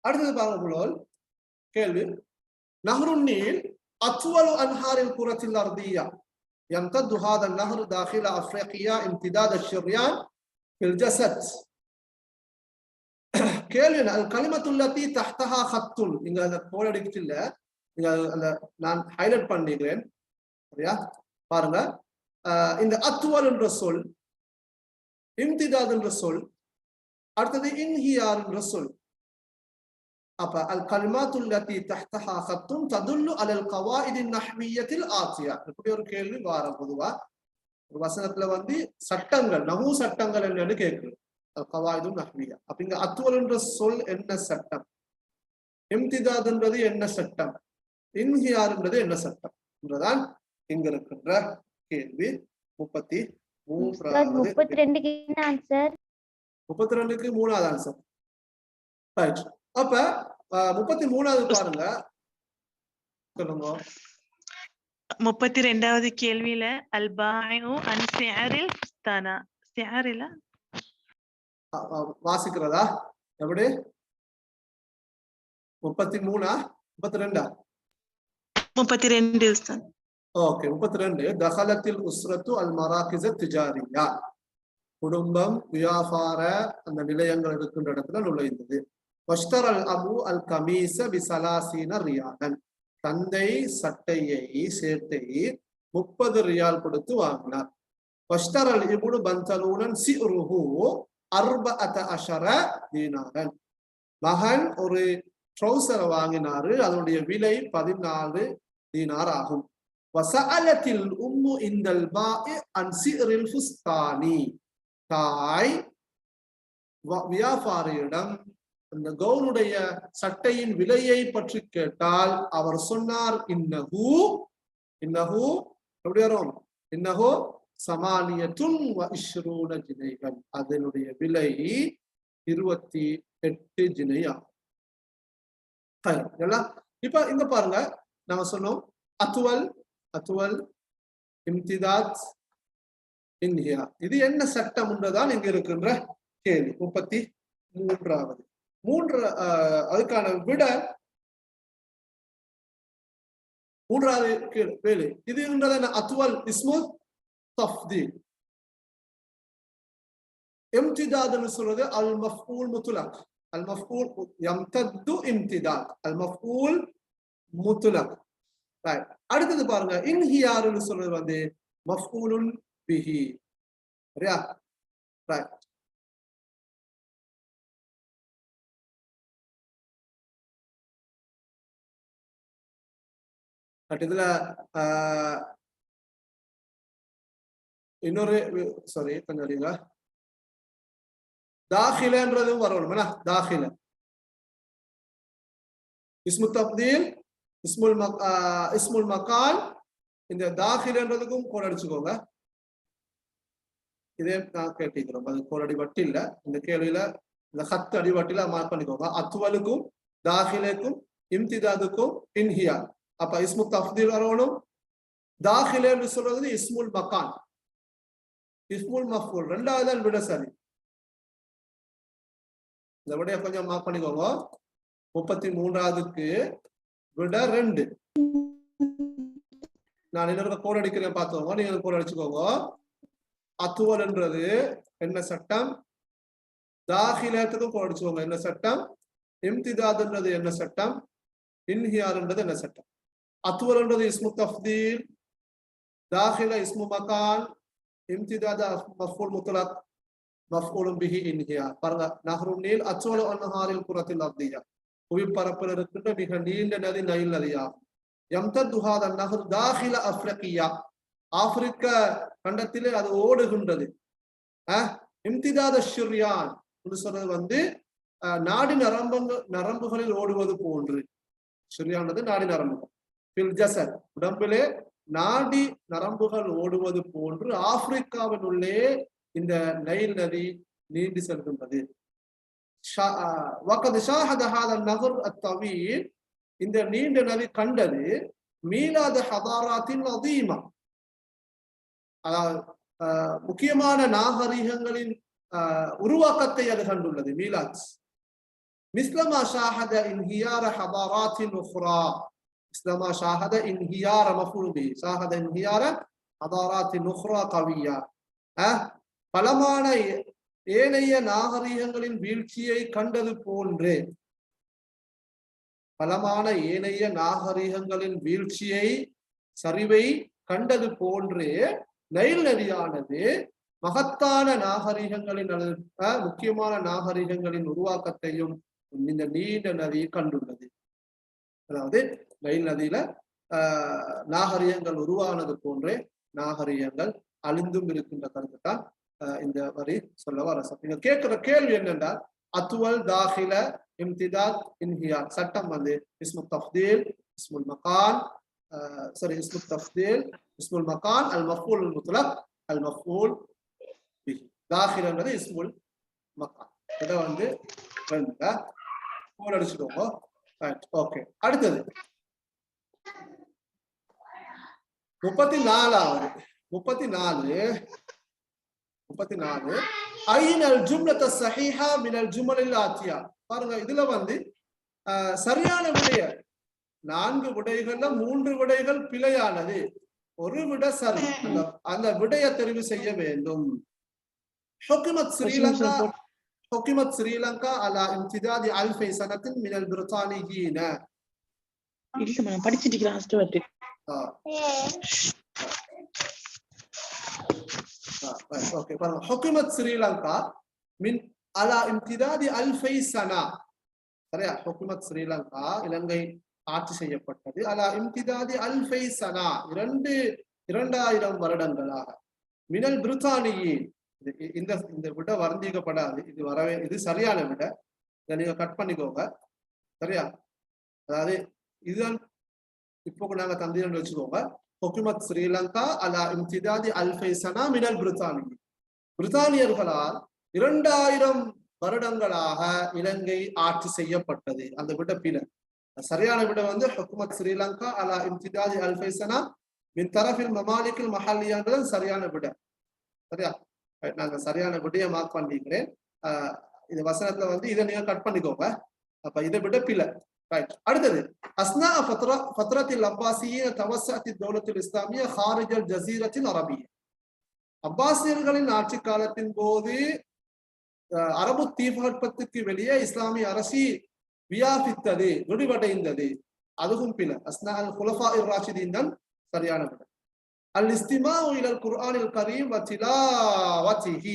S1: அடுத்தது பாருங்க புலோல் கேள்வி நஹ்ருன் நீல் அத்வலு அன்ஹாரில் குரத்தில் அர்தியா يمتد هذا النهر داخل افريقيا امتداد الشريان في الجسد கேள்வி கலிமத்துல்லத்தி தஹ்தஹா ஹத்துன் இங்க அந்த கோட் அடிக்கல இங்க அந்த நான் ஹைலைட் பண்ணிக்கிறேன் சரியா பாருங்க இந்த அத்வல் என்ற சொல் இம்திதாத் என்ற சொல் அடுத்தது இன்ஹியார் என்ற சொல் அப்ப அல் கலிமத்துல்லத்தி தஹ்தஹா ஹத்துன் ததுல்லு அலல் கவாயித் நஹ்விய்யத்தில் ஆத்தியா இப்படி ஒரு கேள்வி வர பொதுவா ஒரு வசனத்துல வந்து சட்டங்கள் நஹு சட்டங்கள் என்னன்னு கேக்குது கவாயிதும் நஹ்வியா அப்ப இங்க அத்வல் என்ற சொல் என்ன சட்டம் இம்திதாத் என்றது என்ன சட்டம் இன்ஹியார் என்றது என்ன சட்டம் என்றுதான் இங்க இருக்கின்ற கேள்வி 33வது
S4: 32க்கு என்ன ஆன்சர்
S1: 32க்கு 3வது ஆன்சர் ரைட் அப்ப 33வது பாருங்க சொல்லுங்க
S2: 32வது கேள்வியில அல்பாயு அன் சிஅரில் ஃபுஸ்தானா சிஅரில
S1: வாசிக்கிறதா எப்படி 33 32
S2: 32 உஸ்தாத்
S1: ஓகே 32 தகலத்தில் உஸ்ரத்து அல் மராகிஸ் திஜாரியா குடும்பம் வியாபார அந்த நிலையங்கள் இருக்கின்ற இடத்துல நுழைந்தது வஷ்தர் அல் அபு அல் கமீஸ பிசலாசீன ரியாலன் தந்தை சட்டையை சேர்த்தை 30 ரியால் கொடுத்து வாங்கினார் வஷ்தர் அல் இப்னு பந்தலூனன் சிருஹு 14 தீனாரன் மகன் ஒரு ட்ரௌசரை வாங்கினாரு அதனுடைய விலை 14 தீனார் ஆகும் வஸஅலத்தில் உம்மு இந்தல் பாஇ அன் சிரில் ஃபுஸ்தானி தாய் வியாபாரியிடம் அந்த கவுனுடைய சட்டையின் விலையை பற்றி கேட்டால் அவர் சொன்னார் இன்னஹு எப்படி வரும் இன்னஹு சமானியத்துன் வ 20 ஜினைகள் அதனுடைய விலை 28 ஜினை ஆகும் இப்ப இங்க பாருங்க நாம சொன்னோம் அத்துவல் இம்திதாத் இன்ஹியா இது என்ன சட்டம் என்றுதான் இங்க இருக்கின்ற கேள்வி 33வது அதுக்கான விட 3வது கேள்வி இது என்ன அத்துவல் இஸ்மு தஃப்தீல் இம்திதாத்னு சொல்றது அல் மஃஊல் முத்லக் அல் மஃஊல் யம்தது இம்திதாத் அல் மஃஊல் முத்லக் ரைட் அடுத்து பாருங்க இன்ஹியார்னு சொல்றது வந்து மஃஊலுன் பிஹி சரியா ரைட் இதுல இன்னொரு சாரி கொஞ்சம் தாஹிலன்றதும் வரணும் தாஹில இஸ்மு தஃப்தீல் இஸ்முல் மகான் இந்த தாஹிலன்றதுக்கும் கோட் அடிச்சுக்கோங்க இதே நான் கேட்டிக்கிறோம் அது கோட் அடி வட்டி இல்ல இந்த கேள்வியில இந்த ஹத் அடி வட்டில மார்க் பண்ணிக்கோங்க அத்வலுக்கும் தாஹிலுக்கும் இம்திதாதுக்கும் இன்ஹியா அப்ப இஸ்மு தஃப்தீல் வரணும் தாஹிலன்னு சொல்றது இஸ்முல் மகான் இஸ்முல் மஃபூல் ரெண்டாவது தான் விட சரி. இந்த விடைய கொஞ்சம் மார்க் பண்ணிக்கோங்க. 33க்கு விட 2. நான் இன்னொரு கோட் அடிக்கிறேன் பார்த்தோங்க, நீங்க கோட் அடிச்சுக்கோங்க. அத்துவல்ன்றது என்ன சட்டம்? தாஹிலத்துக்கும் கோட் அடிச்சுக்கோங்க என்ன சட்டம்? இம்திதாதுன்றது என்ன சட்டம்? இன்ஹியார்ன்றது என்ன சட்டம்? அத்துவல்ன்றது இஸ்மு தஃதீல், தாஹில இஸ்மு மகான், இம்திதாத மஃபூல் முத்லக், மஃபூலும் பிஹி இன்ஹியார். பாருங்க, நஹ்ருன் நீல் அத்வலு அன்ஹாரில் குரத்தில் அர்தியா, புவிப்பரப்பில் இருக்கின்ற மிக நீண்ட நதி நைல் நதியாகும். யம்தது ஹாதா நஹர் தாஹில அஃப்ரிக்கியா, ஆப்பிரிக்க கண்டத்திலே அது ஓடுகின்றது. இம்திதாத ஷிர்யான் சொல்றது வந்து நாடி நரம்புகளில் ஓடுவது போன்று. ஷிர்யானது நாடி நரம்புகள். ஃபில் ஜஸத், உடம்பிலே நாடி நரம்புகள் ஓடுவது போன்று ஆப்பிரிக்காவின் உள்ளே இந்த நைல் நதி நீண்டு செல்கின்றது. இந்த நீண்ட நதி கண்டது மீலாத ஹதாராத்தின் அதீமா, அதாவது முக்கியமான நாகரிகங்களின் உருவாக்கத்தை அது கண்டுள்ளது. மீலாத் மிஸ்லமா ஷாஹத இன்ஹியார ஹதாராத்தின் உக்ரா, மிஸ்லமா ஷாஹத இன்ஹியார மஃபூல் பிஹி, ஷாஹத இன்ஹியார ஹதாராத்தின் உக்ரா கவியா, பலமான ஏனைய நாகரிகங்களின் வீழ்ச்சியை கண்டது போன்று, பலமான ஏனைய நாகரிகங்களின் வீழ்ச்சியை சரிவை கண்டது போன்று நைல் நதியானது மகத்தான நாகரிகங்களின் முக்கியமான நாகரிகங்களின் உருவாக்கத்தையும் இந்த நீண்ட நதி கண்டுள்ளது. அதாவது நைல் நதியில நாகரிகங்கள் உருவானது போன்றே நாகரிகங்கள் அழிந்தும் இருக்கின்ற கருத்து தான் இந்த வரி சொல்ல வர. நீங்க கேட்கிற கேள்வி என்னென்றால், அத்துவல் தாஹில இம்திதாத் இன்ஹியார் சட்டம் வந்து இஸ்மு தஃதீல், இஸ்முல் மகான், இஸ்மு தஃதீல், இஸ்முல் மகான், அல் மஃபூல் முத்லக், அல் மஃபூல் பிஹி. தாஹிலன்றது இஸ்முல் மகான். இதை வந்து கோல் அடிச்சுக்கோங்க. ஓகே, அடுத்தது 34 ஐனல் ஜும்லத ஸஹீஹா மினல் ஜுமலில் ஆத்தியா. பாருங்க, இதுல வந்து சரியான விடைய 4 விடைகள்ல 3 விடைகள் பிழையானது, ஒரு விட சரி. அந்த விடைய தெரிவு செய்ய வேண்டும். حكمت سريلانكا على امتداد 2000 سنة من البريطانيين. حكمت سريلانكا من على امتداد 2000 سنة. சரியா? حكمت سريلانكا இலங்கை ஆட்சி செய்யப்பட்டது அலா இம்திதாதி 2000 சனா 2000 வருடங்களாக. மினல் பிரித்தானியின், இந்த விட வர்ணிக்கப்படாது, இது வரவே, இது சரியான விட, இதை நீங்க கட் பண்ணிக்கோங்க. சரியா? அதாவது இதுதான் இப்போ நாங்க தந்திரன்னு வச்சுக்கோங்க. ஹுக்குமத் ஸ்ரீலங்கா அலா இம்திதாதி 2000 சனா மினல் பிரித்தானியின், பிரித்தானியர்களால் 2000 வருடங்களாக இலங்கை ஆட்சி செய்யப்பட்டது. அந்த விட பில சரியான விட வந்து ஹுக்குமத் ஸ்ரீலங்கா அலா இம்திதாதி 2000 சனா மின் தரஃபில் மமாலிக்கில் மஹல்லியான்றது சரியான விட. சரியா? நாங்க சரியான விடைய மார்க் பண்ணிக்கிறேன். இந்த வசனத்துல வந்து இதை நீங்க கட் பண்ணிக்கோங்க. அப்ப இதை விட பில. ரைட். அடுத்தது, அஸ்னா ஃபத்ரத்தில் அப்பாசியின் தவஸ்ஸஅத்தி தௌலத்துல் இஸ்லாமிய ஹாரிஜல் ஜஸீரத்தில் அரபிய. அப்பாசியர்களின் ஆட்சி காலத்தின் போது அரபு தீபகற்பத்துக்கு வெளியே இஸ்லாமிய அரசி வியாபித்தது, விரிவடைந்தது. அதுவும் பில. அஸ்னா அல் குலஃபா இர் ராஷிதீன் தான் சரியான விட. الاستماع الى القران الكريم وتلاوته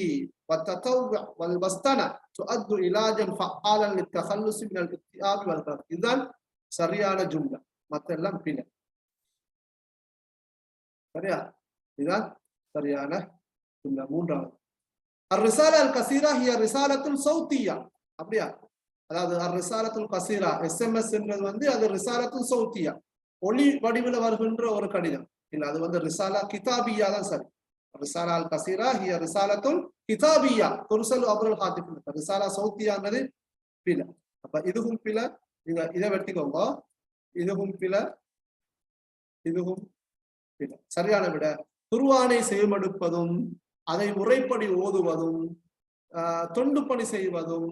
S1: والتطوع والبسطنه تؤد علاجا فعالا للتخلص من الاكتئاب والقلق. اذا சரியான ஜும்லா, மத்தெல்லாம் பில. சரியா? இதுதான் சரியான ஜும்லா. மூன்றாவது, الرساله القصيره هي رساله صوتيه. அப்படியா? அதாவது الرساله القصيره SMS என்றது வந்து அது رساله صوتيه, ஒலி வடிவில வருகின்ற ஒரு கடிதம். இல்ல, அது வந்து ரிசாலா கிதாபியா தான் சரி. ரிசாலா அல் கசீரா ஹிய ரிசாலத்துல் கிதாபியா துர்சலு அப்ரல் ஹாத்திப். ரிசாலா சௌத்தியாங்கிறது பில. அப்ப இதுவும் பில. நீங்க இதை வெட்டிக்கோங்க. இதுவும் பில, இதுவும் பில. சரியான விட குர்ஆனை செவிமடுப்பதும் அதை முறைப்படி ஓதுவதும் தொண்டு பணி செய்வதும்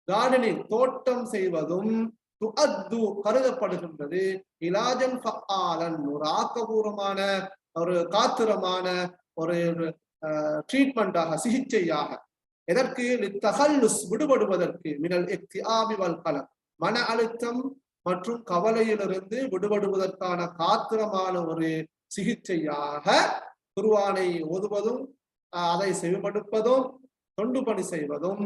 S1: கார்டனிங் தோட்டம் செய்வதும் துஅத்து கருதப்படுகின்றது இலாஜன் ஃபஆலன் ஒரு ஆக்கபூர்வமான ஒரு காத்திரமான ஒரு ட்ரீட்மெண்டாக சிகிச்சையாக எதற்கு லித்தகல்லுஸ் விடுபடுவதற்கு மினல் இக்திஆபி வல் கலக் மன அழுத்தம் மற்றும் கவலையிலிருந்து விடுபடுவதற்கான காத்திரமான ஒரு சிகிச்சையாக குர்ஆனை ஓதுவதும் அதை செவிமடுப்பதும் தொண்டு பணி செய்வதும்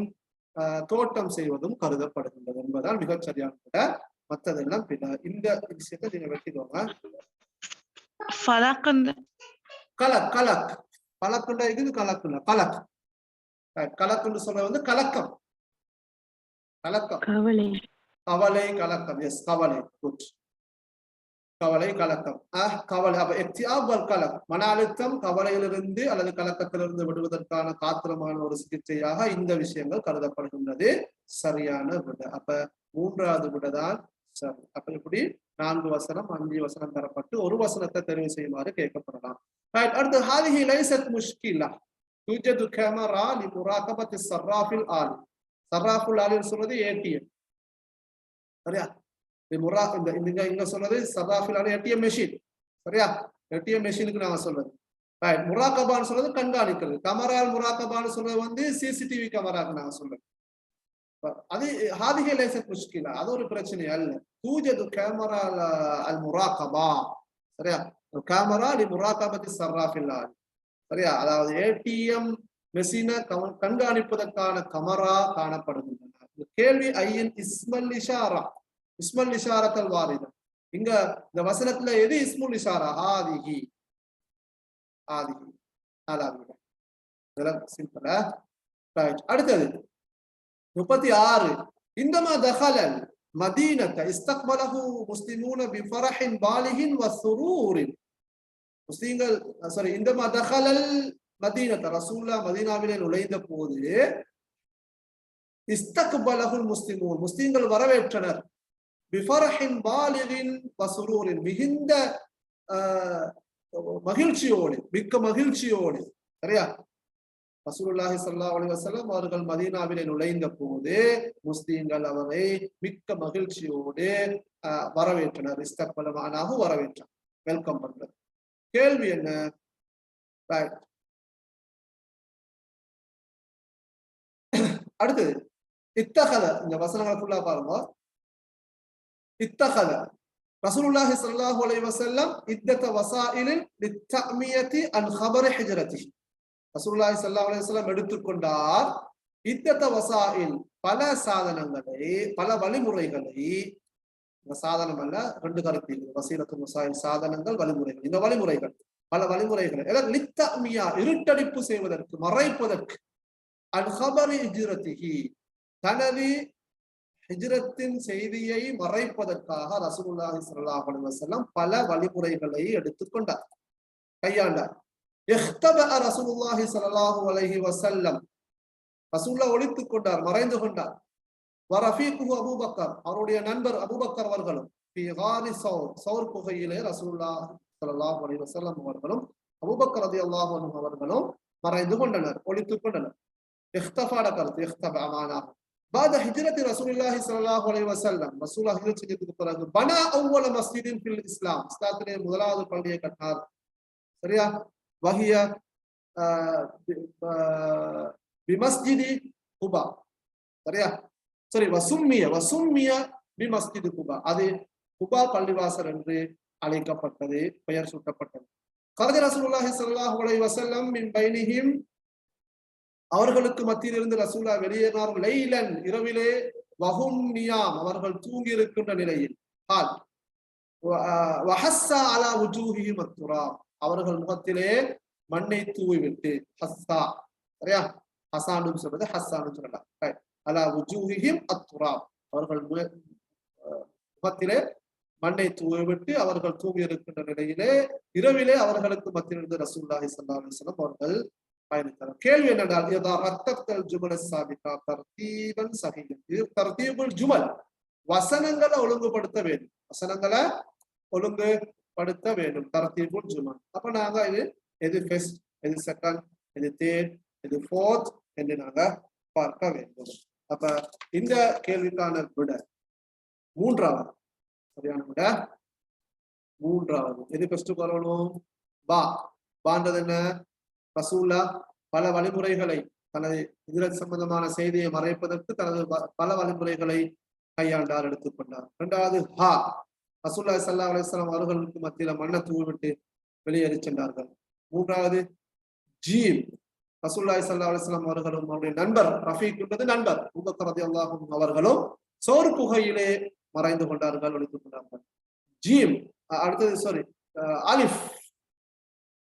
S1: தோட்டம் செய்வதும் கருதப்படுகின்றது என்பதால் மிகச் சரியான மற்றதெல்லாம் பின்ன இந்த விஷயத்தை நீங்க வெட்டிக்கோங்க. கலக் கலக் பழக்குண்டா இருக்குது கலக்குண்டா கலக் கலக்குன்னு சொல்ல வந்து கலக்கம் கலக்கம் கவலை கலக்கம் எஸ் கவலை குட் கவலை கலக்கம் கவலை அப்ப இக்திஆப் வல் கலக் மன அழுத்தம் கவலையிலிருந்து அல்லது கலக்கத்திலிருந்து விடுவதற்கான காத்திரமான ஒரு சிகிச்சையாக இந்த விஷயங்கள் கருதப்படுகின்றது. சரியான விட. அப்ப மூன்றாவது விடதான் சரி. அப்ப இப்படி 4 வசனம் 5 வசனம் தரப்பட்டு ஒரு வசனத்தை தெரிவு செய்யுமாறு கேட்கப்படலாம். அடுத்து ஹாதிஹி லைஸத் முஷ்கிலா யூஜது கேமரா லிமுராகபத்தி ஸர்ராஃபில் ஆலி. ஸர்ராஃபுல் ஆலின்னு சொல்றது ஏடிஎம். சரியா? இங்க சொல்றது ஸர்ராஃபில் ஆலி ஏடிஎம் மெஷின். சரியா? ஏடிஎம் மெஷினுக்கு நாங்க சொல்றது. முராகபான்னு சொல்றது கண்காணிக்கிறது. கமரால் முராகபான்னு சொல்றது வந்து சிசிடிவி கேமராக்கு நாங்க சொல்றது. அது ஹாதிஹி லைஸத் முஷ்கிலா அது ஒரு பிரச்சனை அல்ல. யூஜது கேமரா அல் முராகபா. சரியா? கேமரா லிமுராகபத்தி ஸர்ராஃபில் ஆலி. சரியா? அதாவது ஏடிஎம் மெஷினை கண்காணிப்பதற்கான கமரா காணப்படுகின்றன. கேள்வி ஐயன் இஸ்மல் இஷாரா இஸ்மல் இஷாரத்தல் வாரிதம். இங்க இந்த வசனத்துல எது இஸ்முல் இஷாரா? ஹாதிஹி ஹாதிஹி அலாவிட. இதெல்லாம் சிம்பிளா. ரைட். அடுத்தது 36 இந்தமா தகலல் மதீனத இஸ்தக்பலஹு முஸ்லிமூன பிஃபரஹின் பாலிஹின் வஸுரூரின். முஸ்லிம்கள் இந்தமா தகலல் மதீனத ரசூலுல்லாஹ் மதீனாவிலே நுழைந்த போது இஸ்தக்பலஹுல் முஸ்லிமூன் முஸ்லிம்கள் வரவேற்றனர். பிஃபரஹின் பாலிகின் வஸுரூரின் மிகுந்த மகிழ்ச்சியோடு மிக்க மகிழ்ச்சியோடு. சரியா? ரசூலுல்லாஹி ஸல்லல்லாஹு அலைஹி வஸல்லம் அவர்கள் மதீனாவிலே நுழைந்த போது முஸ்லிம்கள் அவரை மிக்க மகிழ்ச்சியோடு வரவேற்றனர். இஸ்தக்பலமானாக வரவேற்றார், வெல்கம் பண்றது. கேள்வி என்ன? அடுத்தது இத்தகத. இந்த வசனங்களை ஃபுல்லா பாருங்க. இத்தகத ரசூலுல்லாஹி ஸல்லல்லாஹு அலைஹி வஸல்லம் இத்தத வஸாயிலில் லித்தஅமியதி அன் خبر ஹிஜ்ரதி. ரசூலுல்லாஹி ஸல்லல்லாஹு அலைஹி வஸல்லம் எடுத்துக்கொண்டார் இத்தத வஸாயில் பல சாதனங்களை பல வழிமுறைகளை. இந்த சாதனம் அல்ல, 2 கருத்து. வசீலத்துல் வஸாயில் சாதனங்கள் வழிமுறைகள். இந்த வழிமுறைகள் பல வழிமுறைகளை லித்தஅமியா இருட்டடிப்பு செய்வதற்கு மறைப்பதற்கு அன் خبر ஹிஜ்ரதிஹி தனது ஹிஜ்ரத்தின் செய்தியை மறைப்பதற்காக ரசூலுல்லாஹி ஸல்லல்லாஹு அலைஹி வஸல்லம் பல வழிமுறைகளை எடுத்துக்கொண்டார், கையாண்டார். இஹ்தபஅ ரசூலுல்லாஹி ஸல்லல்லாஹு அலைஹி வஸல்லம் ரசூலுல்லாஹ் ஒளித்துக் கொண்டார், மறைந்து கொண்டார். வரஃபீகுஹு அபூபக்கர் அவருடைய நண்பர் அபூபக்கர் அவர்களும் ஃபீ காரி சௌர் குகையிலே ரசூலுல்லாஹி ஸல்லல்லாஹு அலைஹி வஸல்லம் அவர்களும் அபூபக்கர் ரலியல்லாஹு அன்ஹு அவர்களும் மறைந்து கொண்டனர், ஒளித்துக் கொண்டனர். இஹ்தஃபாட கருத்து இஹ்தபஅ மானா بعد هجرة رسول الله صلى الله عليه وسلم رسول الله ஹிஜ்ரத் செய்ததுக்கு பிறகு பனா அவ்வல மஸ்ஜிதின் ஃபில் இஸ்லாம் இஸ்லாத்திலே முதலாவது பள்ளியை கட்டினார். சரியா? வஹிய பிமஸ்ஜிதி குபா. சரியா? சரி. வசும்மிய பிமஸ்ஜிதி குபா. அது குபா பள்ளிவாசல் என்று அழைக்கப்பட்டது, பெயர் சூட்டப்பட்டது. கரஜ ரசூலுல்லாஹி ஸல்லல்லாஹு அலைஹி வஸல்லம் மின் பைனிஹிம் அவர்களுக்கு மத்தியில் இருந்து ரசூலா வெளியேறினார்கள். லைலன் இரவிலே, வஹும் நியாம் அவர்கள் தூங்கி இருக்கின்ற நிலையில், வஹஸ்ஸா அலா வுஜூஹிஹிம் அத்துராப் அவர்கள் முகத்திலே மண்ணை தூவிவிட்டு, ஹஸ்ஸா. சரியா? ஹஸானும் சொல்றது ஹஸ்ஸானும் சொல்லலாம். அலா வுஜூஹிஹிம் அத்துராப் அவர்கள் முகத்திலே மண்ணை தூவிவிட்டு அவர்கள் தூங்கி இருக்கின்ற நிலையிலே இரவிலே அவர்களுக்கு மத்தியில் இருந்து ரசூலுல்லாஹி ஸல்லல்லாஹு அலைஹி வஸல்லம் அவர்கள் பயணித்தார். கேள்வி என்னென்றால் ஜுமல் வசனங்களை ஒழுங்குபடுத்த வேண்டும், வசனங்களை ஒழுங்குபடுத்த வேண்டும். தர்தீபுல் ஜுமல். அப்ப நாங்க இது எது ஃபர்ஸ்ட் எது செகண்ட் இது தேர்ட், இது ஃபோர்த் என்று நாங்க பார்க்க வேண்டும். அப்ப இந்த கேள்விக்கான விட மூன்றாவது, சரியான விட மூன்றாவது. எது ஃபர்ஸ்ட் வரணும்? பா. பான்றது என்ன? ரசூல்லா பல வழிமுறைகளை, தனது இதில் சம்பந்தமான செய்தியை மறைப்பதற்கு தனது பல வழிமுறைகளை கையாண்டார், எடுத்துக்கொண்டார். இரண்டாவது ஹா. ரசூலுல்லாஹி ஸல்லல்லாஹு அலைஹி வஸல்லம் அவர்களுக்கு மத்தியில மண்ணை தூவிவிட்டு வெளியேறி சென்றார்கள். மூன்றாவது ஜீம். ரசூலுல்லாஹி ஸல்லல்லாஹு அலைஹி வஸல்லம் அவர்களும் அவருடைய நண்பர் ரஃபீக் என்பது நண்பர் அபூபக்கர் ரலியல்லாஹு அன்ஹு அவர்களும் சோறு புகையிலே மறைந்து கொண்டார்கள், ஒழித்துக் கொண்டார்கள். ஜீம். அடுத்தது அலிஃப்.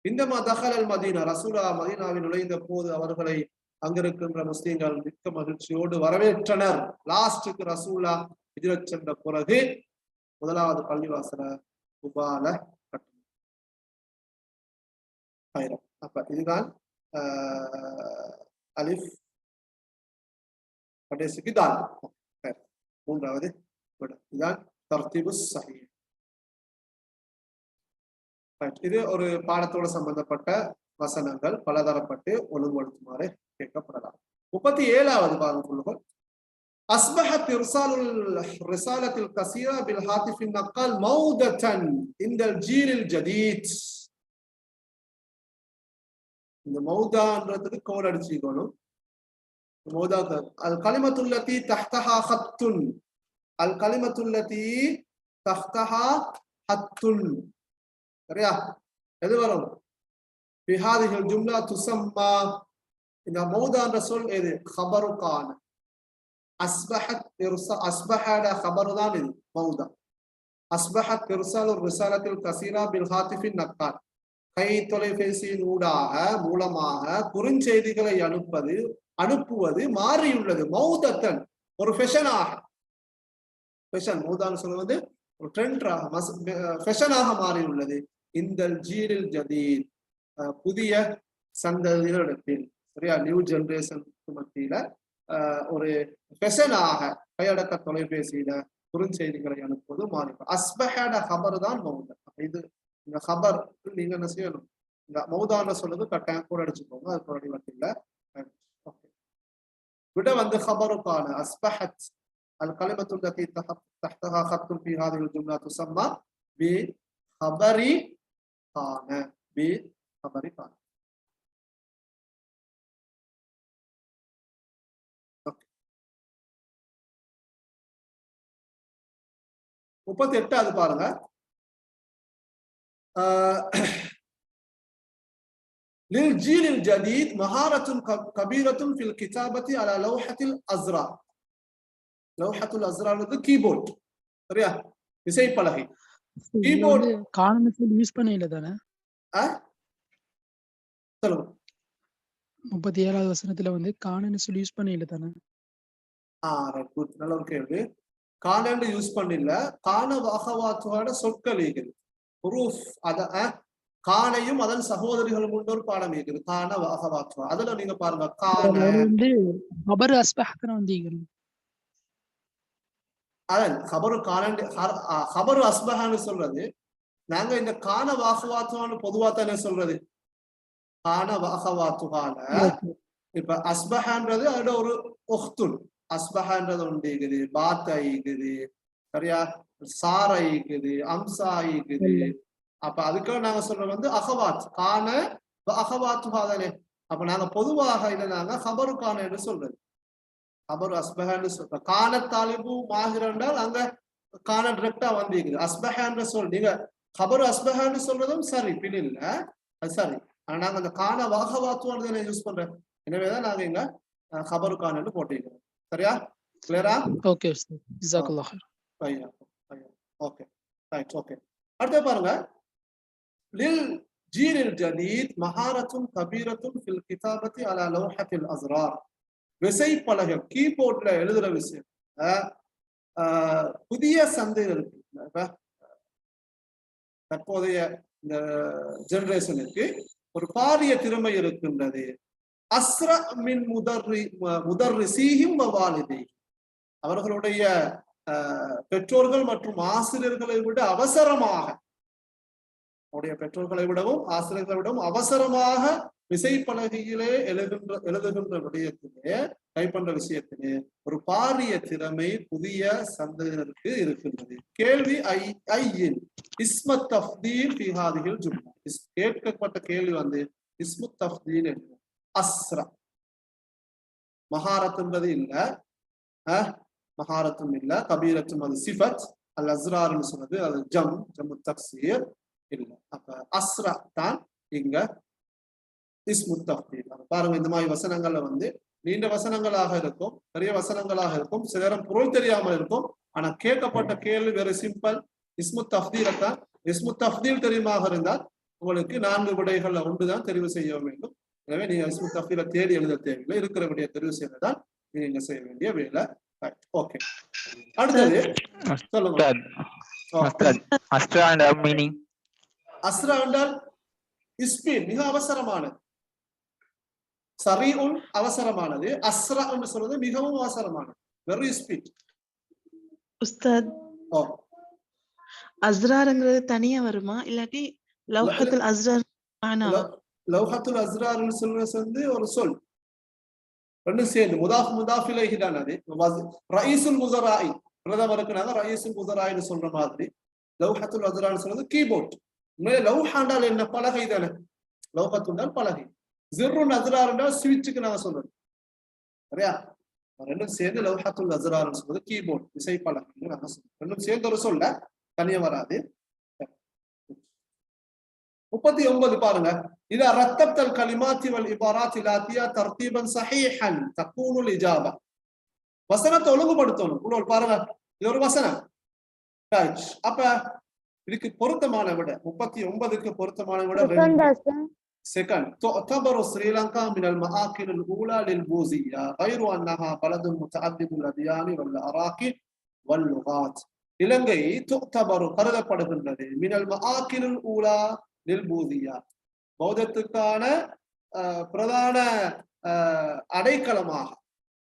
S1: இந்தமா தஹலல் மதீனா. ரசூலுல்லாஹ் மதீனாவில் நுழைந்த போது அவர்களை அங்கிருக்கின்ற முஸ்லிம்கள் மிக்க மகிழ்ச்சியோடு வரவேற்றனர். லாஸ்டுக்கு ரசூலுல்லாஹ் ஹிஜ்ரத் சென்ற பிறகு முதலாவது பள்ளிவாசல குபால கட்டினார். அப்ப இதுதான் அலிஃப் கடைசிக்கு தான் மூன்றாவது விட. இதுதான் தர்தீபு ஸஹீஹ். இது ஒரு பாடத்தோடு சம்பந்தப்பட்ட வசனங்கள் பலதரப்பட்டு ஒழுங்குபடுத்துமாறு கேட்கப்படலாம். 37வது பாருங்க. அஸ்பஹத் இர்சாலுல் ரிசாலத்தில் கஸீரா பில் ஹாத்திஃபின் நக்கால் மௌதத்தன் இந்தல் ஜீலில் ஜதீத். இந்த மௌதான்றதுக்கு கோட் அடிச்சுக்கணும். மௌதா அல் கலிமத்துல்லதி தஹ்தஹா ஹத்துன். அல் கலிமத்துல்லதி தஹ்தஹா ஹத்துன். சரியா? எது வரும்? பிஹாதிஹில் ஜும்லா துஸம்மா. இந்த மௌதான்ற சொல் எது? கபரு கான. அஸ்பஹத் அஸ்பஹட கபரு தான் இது மௌதா. அஸ்பஹத் இர்சாலுர் ரிசாலத்தில் கஸீரா பில் ஹாத்திஃபின் நக்கால். கை தொலைபேசியின் மூலமாக குறுஞ்செய்திகளை அனுப்புவது மாறியுள்ளது. மௌதத்தன், ஒரு ஃபெஷனாக. ஃபெஷன் மௌதான்னு சொல்வது ஒரு ட்ரெண்டாக, ஃபெஷனாக மாறியுள்ளது. இந்த ஜீலில் ஜதீத், புதிய சந்ததிகளிடத்தில், சரியா, நியூ ஜெனரேஷன் மத்தியில ஒரு ஃபெஷனாக கையடக்க தொலைபேசியில குறுஞ்செய்திகளை அனுப்புவது மாறி. அஸ்பஹட ஹபர் தான் மௌதா. இது இந்த ஹபர் நீங்க என்ன செய்யணும்? இந்த மௌதான சொல்லுது கட்டாயம் கூட அடிச்சுக்கோங்க. அது வடிவத்தில் விட வந்து ஹபருக்கான அஸ்பஹத் அல் கலிமத்துல்லதி தஹ்தஹா ஹத்துன் ஃபீ ஹாதிஹில் ஜும்லா துஸம்மா பி ஹபரி கான. பி ஹபரி கான. 38வது பாருங்க. للجيل الجديد مهارة كبيرة في الكتابة على لوحة الأزرار. لوحة الأزرار கீபோர்ட், சரியா, விசைப்பலகை. கீபோர்ட்
S3: காணொலியில் யூஸ் பண்ணல தானே?
S1: சொல்லுங்க.
S3: 37வது வசனத்துல வந்து காணன்னு சொல்லி யூஸ் பண்ணல தானே?
S1: நல்ல ஒரு கேள்வி. காணன்னு யூஸ் பண்ணல. காண வஹவாத்துவான சொற்கள் இருக்குது. புரூஃப் அத காணையும் அதன் சகோதரிகளும் கொண்டு ஒரு பாடம் இருக்குது. காண வஹவாத்துவா. அதுல நீங்க பாருங்க. காண
S3: வந்து ஹபர் அஸ்பஹத்ன வந்தீங்க.
S1: அதான் ஹபரு காணன் ஹபரு அஸ்பஹான்னு சொல்றது. நாங்க இந்த காண வஹவாத்துவான்னு பொதுவா தானே சொல்றது. காண வஹவாத்துவால இப்ப அஸ்பஹான்றது அதோட ஒரு உஹ்துன். அஸ்பஹான்றது ஒன்று இருக்குது, பாத்தா இருக்குது, சரியா, சாரை இருக்குது, அம்சா இருக்குது. அப்ப அதுக்காக நாங்க சொல்றது வந்து அகவாத். காண அகவாத்துஹா தானே. அப்ப நாங்க பொதுவாக இதை நாங்க ஹபரு காண என்று சொல்றது. ஹபரு அஸ்பஹான்னு சொல்றோம். காண தாலிபு மாஹிர் என்றால் அங்க காண டிரெக்டா வந்திருக்குது. அஸ்பஹான்ற சொல் நீங்க ஹபரு அஸ்பஹான்னு சொல்றதும் சரி, பின் இல்ல, அது சரி. ஆனா நாங்க அந்த காண வஹவாத்துவான்னு யூஸ் பண்றோம். எனவேதான் நாங்க இங்க ஹபரு காணன்னு போட்டிருக்கிறோம். சரியா? கிளியரா?
S3: ஓகே உஸ்தாத், ஜஸாக்கல்லாஹ் ஹைர்.
S1: Okay right. ஓகே, அடுத்து பாருங்க. லில் ஜீலில் ஜதீத் மஹாரத்துன் கபீரத்துன் ஃபில் கிதாபத்தி அலா லௌஹத்தில் அஸ்ரார். விசைப்பலகை, கீபோர்ட்ல எழுதுற விஷயம் புதிய சந்தைகளுக்கு, தற்போதைய இந்த ஜெனரேஷனுக்கு ஒரு பாரிய திறமை இருக்கின்றது. அஸ்ரா மின் முதர்ரிஸீஹிம் வ வாலிதைஹிம். அவர்களுடைய பெற்றோர்கள் மற்றும் ஆசிரியர்களை விட அவசரமாக, அவருடைய பெற்றோர்களை விடவும் ஆசிரியர்களை விடவும் அவசரமாக விசைப்பலகையிலே எழுதுகின்ற விடயத்திலே டைப் பண்ற விஷயத்திலே ஒரு பாரிய திறமை புதிய சந்ததியினருக்கு இருக்கின்றது. கேள்வி ஐயின் இஸ்மத் தஃப்தீல் ஃபி ஹாதிஹில் ஜும்லா. கேட்கப்பட்ட கேள்வி வந்து இஸ்முத் தஃப்தீல் என்று. அஸ்ரா மஹாரத்துன்றது இல்ல, மஹாரத்தும் இல்ல, கபீரத்தும் அது சிஃபத், அல் அஸ்ரார்னு சொன்னது அது ஜம்மு தக்சீர் இல்ல. அப்ப அஸ்ரா தான் இங்க இஸ்முத் தஃப்தீல். பாருங்க, இந்த மாதிரி வசனங்கள்ல வந்து நீண்ட வசனங்களாக இருக்கும், பெரிய வசனங்களாக இருக்கும், சில நேரம் பொருள் தெரியாமல் இருக்கும். ஆனா கேட்கப்பட்ட கேள்வி வெரி சிம்பிள், இஸ்முத் தஃப்தீலத்தான். இஸ்முத் தஃப்தீல் தெரியுமாக இருந்தால் உங்களுக்கு 4 விடைகள்ல ஒன்றுதான் தெரிவு செய்ய வேண்டும். எனவே நீங்க இஸ்முத் தஃப்தீல தேடி எழுத தேவையில்லை, இருக்கிற விடையை தெரிவு செய்வதுதான் நீங்க செய்ய வேண்டிய வேலை. ஓகே, அடுத்தது சொல்லுங்க. அஸ்ரா என்றால் ஸ்பீட், மிக அவசரமானது. சரீஉன் அவசரமானது, அஸ்ரா என்று சொல்றது மிகவும் அவசரமானது, வெரி ஸ்பீட்.
S2: உஸ்தாத், அஸ்ரார்ங்கிறது தனியா வருமா இல்லாட்டி லௌஹத்துல் அஸ்ரார் ஆனாவா?
S1: லௌஹத்துல் அஸ்ரார்னு சொல்றது வந்து ஒரு சொல், ரெண்டும் சேர்ந்து முதாஃப் முதாஃப் இலைஹி தான். அது ரயீசுல் முஸராஇ, பிரதமருக்கு நாங்க ரயீசுல் முஸராஇன்னு சொல்ற மாதிரி லௌஹத்துல் அஸ்ரார்னு சொல்றது கீபோர்ட். உண்மையிலே லௌஹாண்டால் என்ன? பலகை தானே. லௌஹத்துண்டால் பலகை, ஜிர்ருன் அஸ்ரார் என்றால் ஸ்விட்சுக்கு நாங்க சொல்றது. சரியா? ரெண்டும் சேர்ந்து லௌஹத்துல் அஸ்ரார்னு சொல்றது கீபோர்ட், விசைப்பலகை நாங்க சொல்றோம். ரெண்டும் சேர்ந்து ஒரு சொல்ல, தனியா வராது. 39 பாருங்க. இதா ரத்தப்தல் கலிமாத்தி வல் இபாராத்தி லாத்தியா தர்தீபன் ஸஹீஹன் தகூனுல் இஜாபா. வசனத்தை ஒழுங்குபடுத்தணும். உள்ள பாருங்க, இது ஒரு வசனம். அப்ப இதுக்கு பொருத்தமான விட 39க்கு பொருத்தமான விட செகண்ட். تعتبر سريلانكا من المآكل الأولى للبوذية غير أنها بلد متعدد الأديان والأراكن واللغات. இலங்கை تعتبر கருதப்படுகின்றது மினல் மஆக்கிலுல் ஊலா லில் பூதியா, பௌத்தத்துக்கான பிரதான அடைக்கலமாக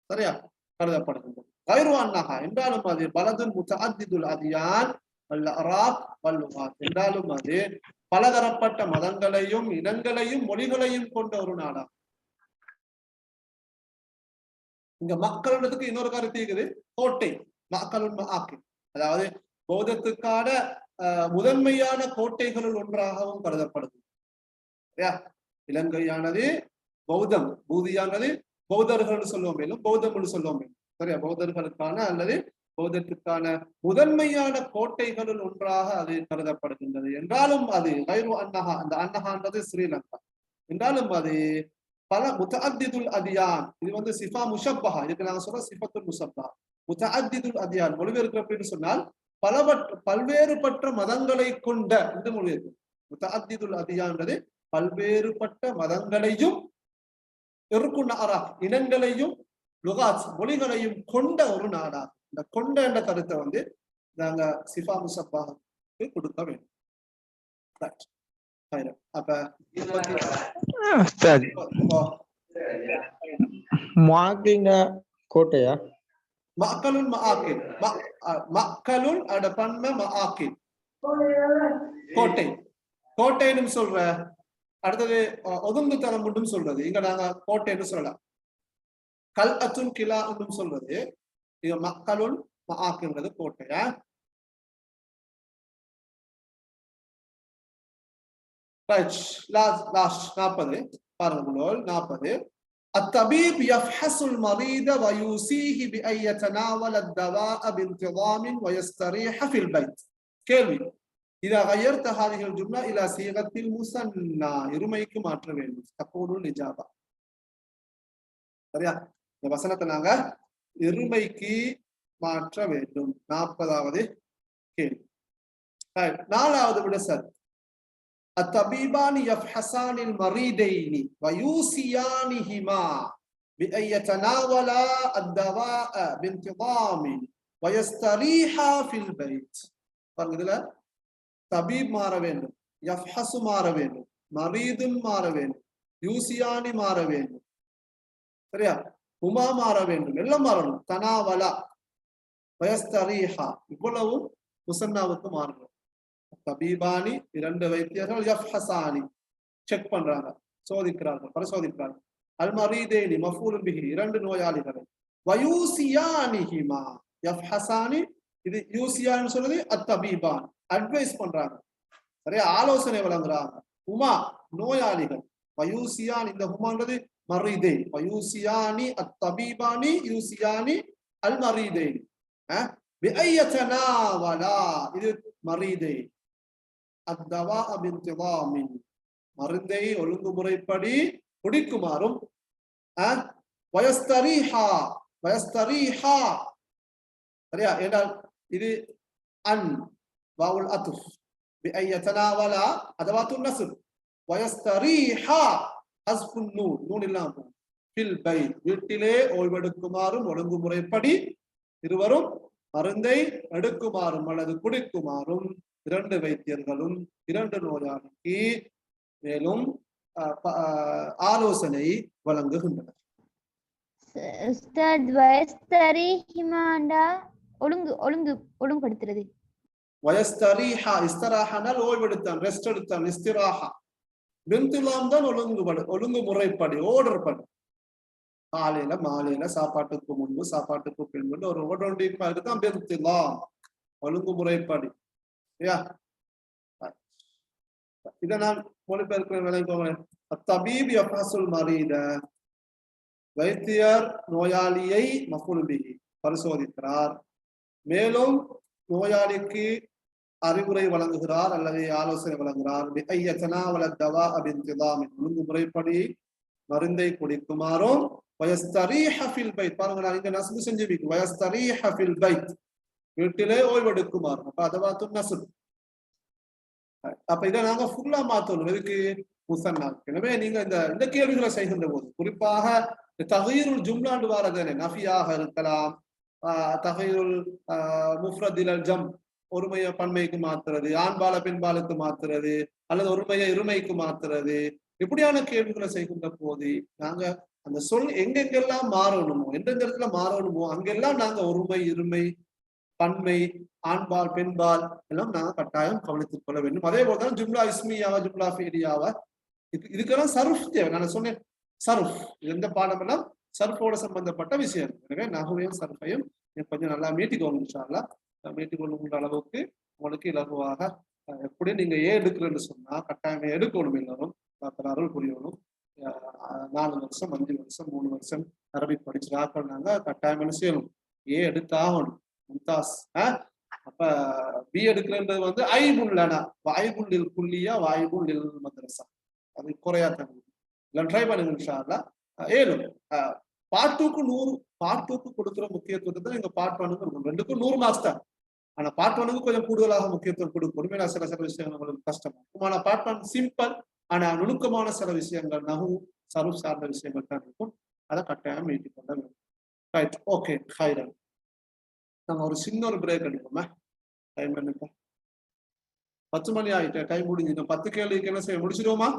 S1: சரியா கருதப்படுகின்றது. கைரு அன்னஹா என்றாலும் அது பலதுன் முத்தஅத்திதுல் அதியான் வல் அராக் வல் லுகாத் என்றாலும் அது பலதரப்பட்ட மதங்களையும் இனங்களையும் மொழிகளையும் கொண்ட ஒரு நாடாகும். இங்க மக்கள்ன்றதுக்கு இன்னொரு கருத்து இருக்குது, கோட்டை. மக்களும் மஆக்கில், அதாவது பௌத்தத்துக்கான முதன்மையான கோட்டைகளுள் ஒன்றாகவும் கருதப்படுது. சரியா? இலங்கையானது பௌத்தம், பூதியானது பௌத்தர்கள் சொல்லுவோம், மேலும் பௌத்தம் சொல்லுவோம் மேலும். சரியா? பௌத்தர்களுக்கான அல்லது பௌத்தத்துக்கான முதன்மையான கோட்டைகளுள் ஒன்றாக அது கருதப்படுகின்றது. என்றாலும் அது கைரு அன்னஹா, அந்த அன்னஹான்றது ஸ்ரீலங்கா என்றாலும் அது பல முத்தஅத்திதுல் அதியான். இது வந்து சிஃபா முஷப்பஹா, இதுக்கு நாங்க சொல்ற சிஃபத்துல் முஷப்பஹா. முத்தஅத்திதுல் அதியான் மொழிபெயர்ப்பு அப்படின்னு சொன்னால் பல்வேறுபட்ட மதங்களை கொண்ட இந்த மொழிபெயர்ப்பு. முத்தஅத்திதுல் அதியான்றது பல்வேறுபட்ட மதங்களையும் இனங்களையும் லுகாத் மொழிகளையும் கொண்ட ஒரு நாடா. இந்த கொண்ட என்ற கருத்தை வந்து நாங்க சிஃபா முஷப்பாஹுக்கு கொடுக்க வேண்டும். அப்ப
S4: கோட்டையா?
S1: மக்களுள் மஆக்கில், மக்களுள் அட பன்ம மஆக்கில் கோட்டை, கோட்டைன்னு சொல்ற. அடுத்தது ஒதுங்கு தரம் மட்டும் சொல்றது, இங்க நாங்க கோட்டைன்னு சொல்லலாம். கல் அத்துன் கிலா என்றும் சொல்றது. இது மக்களுள் மஆக்கின்றது கோட்டையா. லாஸ்ட் 40 பாருங்க. 40 الطبيب يفحص المريض ويوصيه بأن يتناول الدواء بانتظام ويستريح في البيت. கேள்வி, إذا غيرت هذه الجملة إلى صيغة المثنى இருமைக்கு மாற்ற வேண்டும். தகூனுல் இஜாபா. சரியா? இந்த வசனத்தை நாங்க இருமைக்கு மாற்ற வேண்டும். 40வது கேள்வி. 4வது விட சார். الطبيبان يفحصان المريضين ويوصيانهما بأن يتناولا الدواء بانتظام ويستريحا في البيت. பாருங்க, இதுல தபீப் மாற வேண்டும், யஃப்ஹஸு மாற வேண்டும், மரீதுன் மாற வேண்டும், யூசியானி மாற வேண்டும். சரியா? உமா மாற வேண்டும், எல்லாம் மாறணும். தனாவலா வயஸ்தரீஹா இவ்வளவும் முசன்னாவுக்கு மாறணும். தபீபானி 2 வைத்தியர்கள், யஃப்ஹஸானி செக் பண்றாங்க, சோதிக்கிறார்கள் பரிசோதிக்கிறார்கள் அல் மரீதேனி மஃபூலுன் பிஹி இரண்டு நோயாளிகளை வயூசியானிஹிமா யஃப்ஹசானி இது யூசியான்னு சொல்றது அத்தபீபான் அட்வைஸ் பண்றாங்க சரியா ஆலோசனை வழங்குறாங்க உமா நோயாளிகள் வயூசியான் இந்த ஹுமான்றது மரீதே வயூசியானி அத்தபீபானி யூசியானி அல் மரீதேனி பிஐயதனாவலா இது மரீதே அத்தவா பின்திதாமின் மருந்தை ஒழுங்குமுறைப்படி குடிக்குமாறும் வயஸ்தரீஹா வயஸ்தரீஹா சரியா என்றால் இது அன் வாவுல் அத்துஃப் பிஐயதனாவலா அதவாத்துன் நஸ்ப் வயஸ்தரீஹா ஹஸ்புன் நூன் நூன் இல்லாம ஃபில் பைத் வீட்டிலே ஓய்வெடுக்குமாறும் ஒழுங்குமுறைப்படி இருவரும் மருந்தை எடுக்குமாறும் அல்லது குடிக்குமாறும் இரண்டு வைத்தியர்களும் இரண்டு நோயாளிக்கு மேலும் ஆலோசனை வழங்குகின்றனர்.
S4: ஒழுங்குபடுத்துறது
S1: வயஸ்தரீஹா இஸ்தராஹனால் ஓய்வெடுத்தான் ரெஸ்ட் எடுத்தான் இஸ்திராஹா பின்திலாம் தான் ஒழுங்குமுறைப்படி ஓர்டர் படி காலையில மாலையில சாப்பாட்டுக்கு முன்பு சாப்பாட்டுக்கு பின்பு ஒரு ஓடொண்டிக்கு தான் பின்திலாம் ஒழுங்குமுறைப்படி சரியா இதை நான் மொழிபெயர்க்கிற விளைவிப்போம் அத்தபீப் யஃபஸுல் மரீத வைத்தியர் நோயாளியை மஃபூல் பிஹி பரிசோதிக்கிறார் மேலும் நோயாளிக்கு அறிவுரை வழங்குகிறார் அல்லது ஆலோசனை வழங்குகிறார் ஒழுங்குமுறைப்படி மருந்தை குடிக்குமாறும் பாருங்க நான் இங்க நஸ்பு செஞ்சு வீட்டிலே ஓய்வெடுக்குமாறும் அப்ப அதவாத்தும் நஸ்ப் அப்ப இதை நாங்க ஃபுல்லா மாத்தணும் எதுக்கு முசன்னா எனவே நீங்க இந்த கேள்விகளை செய்கின்ற போது குறிப்பாக தகீருல் ஜும்லாண்டு வாரதானே நஃபியாக இருக்கலாம் தகீருல் முஃப்ரதில் ஜம் ஒருமைய பன்மைக்கு மாத்துறது ஆண்பால பெண்பாலுக்கு மாத்துறது அல்லது ஒருமைய இருமைக்கு மாத்துறது இப்படியான கேள்விகளை செய்கின்ற போது நாங்க அந்த சொல் எங்கெங்கெல்லாம் மாறணுமோ எந்தெந்த இடத்துல மாறணுமோ அங்கெல்லாம் நாங்க ஒருமை இருமை பன்மை ஆண்பால் பெண்பால் எல்லாம் நாங்க கட்டாயம் கவனித்துக் கொள்ள வேண்டும் அதே போலதான் ஜும்லா இஸ்மியாவா ஜும்லா ஃபேரியாவா இதுக்கெல்லாம் சர்ஃப் தேவை நான் சொன்னேன் சர்ஃப் எந்த பாடம் எல்லாம் சர்ஃபோட சம்பந்தப்பட்ட விஷயம் எனவே நகுவையும் சர்ஃபையும் கொஞ்சம் நல்லா மீட்டிக்கோங்க இன்ஷா அல்லாஹ் மீட்டிக்கொள்ளுகின்ற அளவுக்கு உங்களுக்கு இலகுவாக எப்படி நீங்க எடுக்கிறேன்னு சொன்னா கட்டாயமே எடுக்கணும் எல்லாரும் அருள் புரியணும் 4 வருஷம் 5 வருஷம் 3 வருஷம் அரபிக் படிச்சு நாங்க கட்டாயம் என்ன செய்யணும் எடுத்தாகணும் மும்தாஸ் அப்ப பி எடுக்கிறன்றது வந்து ஐபுல்லனா வாய்புல்லில் குல்லியா வாய்புல்லில் மதரசா அது குறையா தங்க இல்லை ட்ரை பண்ணுங்க இன்ஷா அல்லாஹ் ஏழும் பார்ட் 2க்கு கொடுக்குற முக்கியத்துவத்தை தான் நீங்க பார்ட் 1க்கு கொடுக்கணும் 2க்கும் 100 மார்க்ஸ் தான் ஆனா பார்ட் 1க்கு கொஞ்சம் கூடுதலாக முக்கியத்துவம் கொடுக்கணும் மேல சில விஷயங்கள் உங்களுக்கு கஷ்டமா ஆனா பார்ட் 1 சிம்பிள் ஆனா நுணுக்கமான சில விஷயங்கள் நகு சர்வ் சார்ந்த விஷயங்கள் தான் இருக்கும் அதை கட்டாயம் மீட்டிக் கொள்ள வேண்டும் ரைட் ஓகே ஹைரன் நாங்க ஒரு சின்ன ஒரு பிரேக் எடுப்போமே டைம் என்னப்பா 10 மணி ஆயிட்டு டைம் முடிஞ்சு 10 கேள்விக்கு என்ன செய்ய முடிச்சிடுவோமா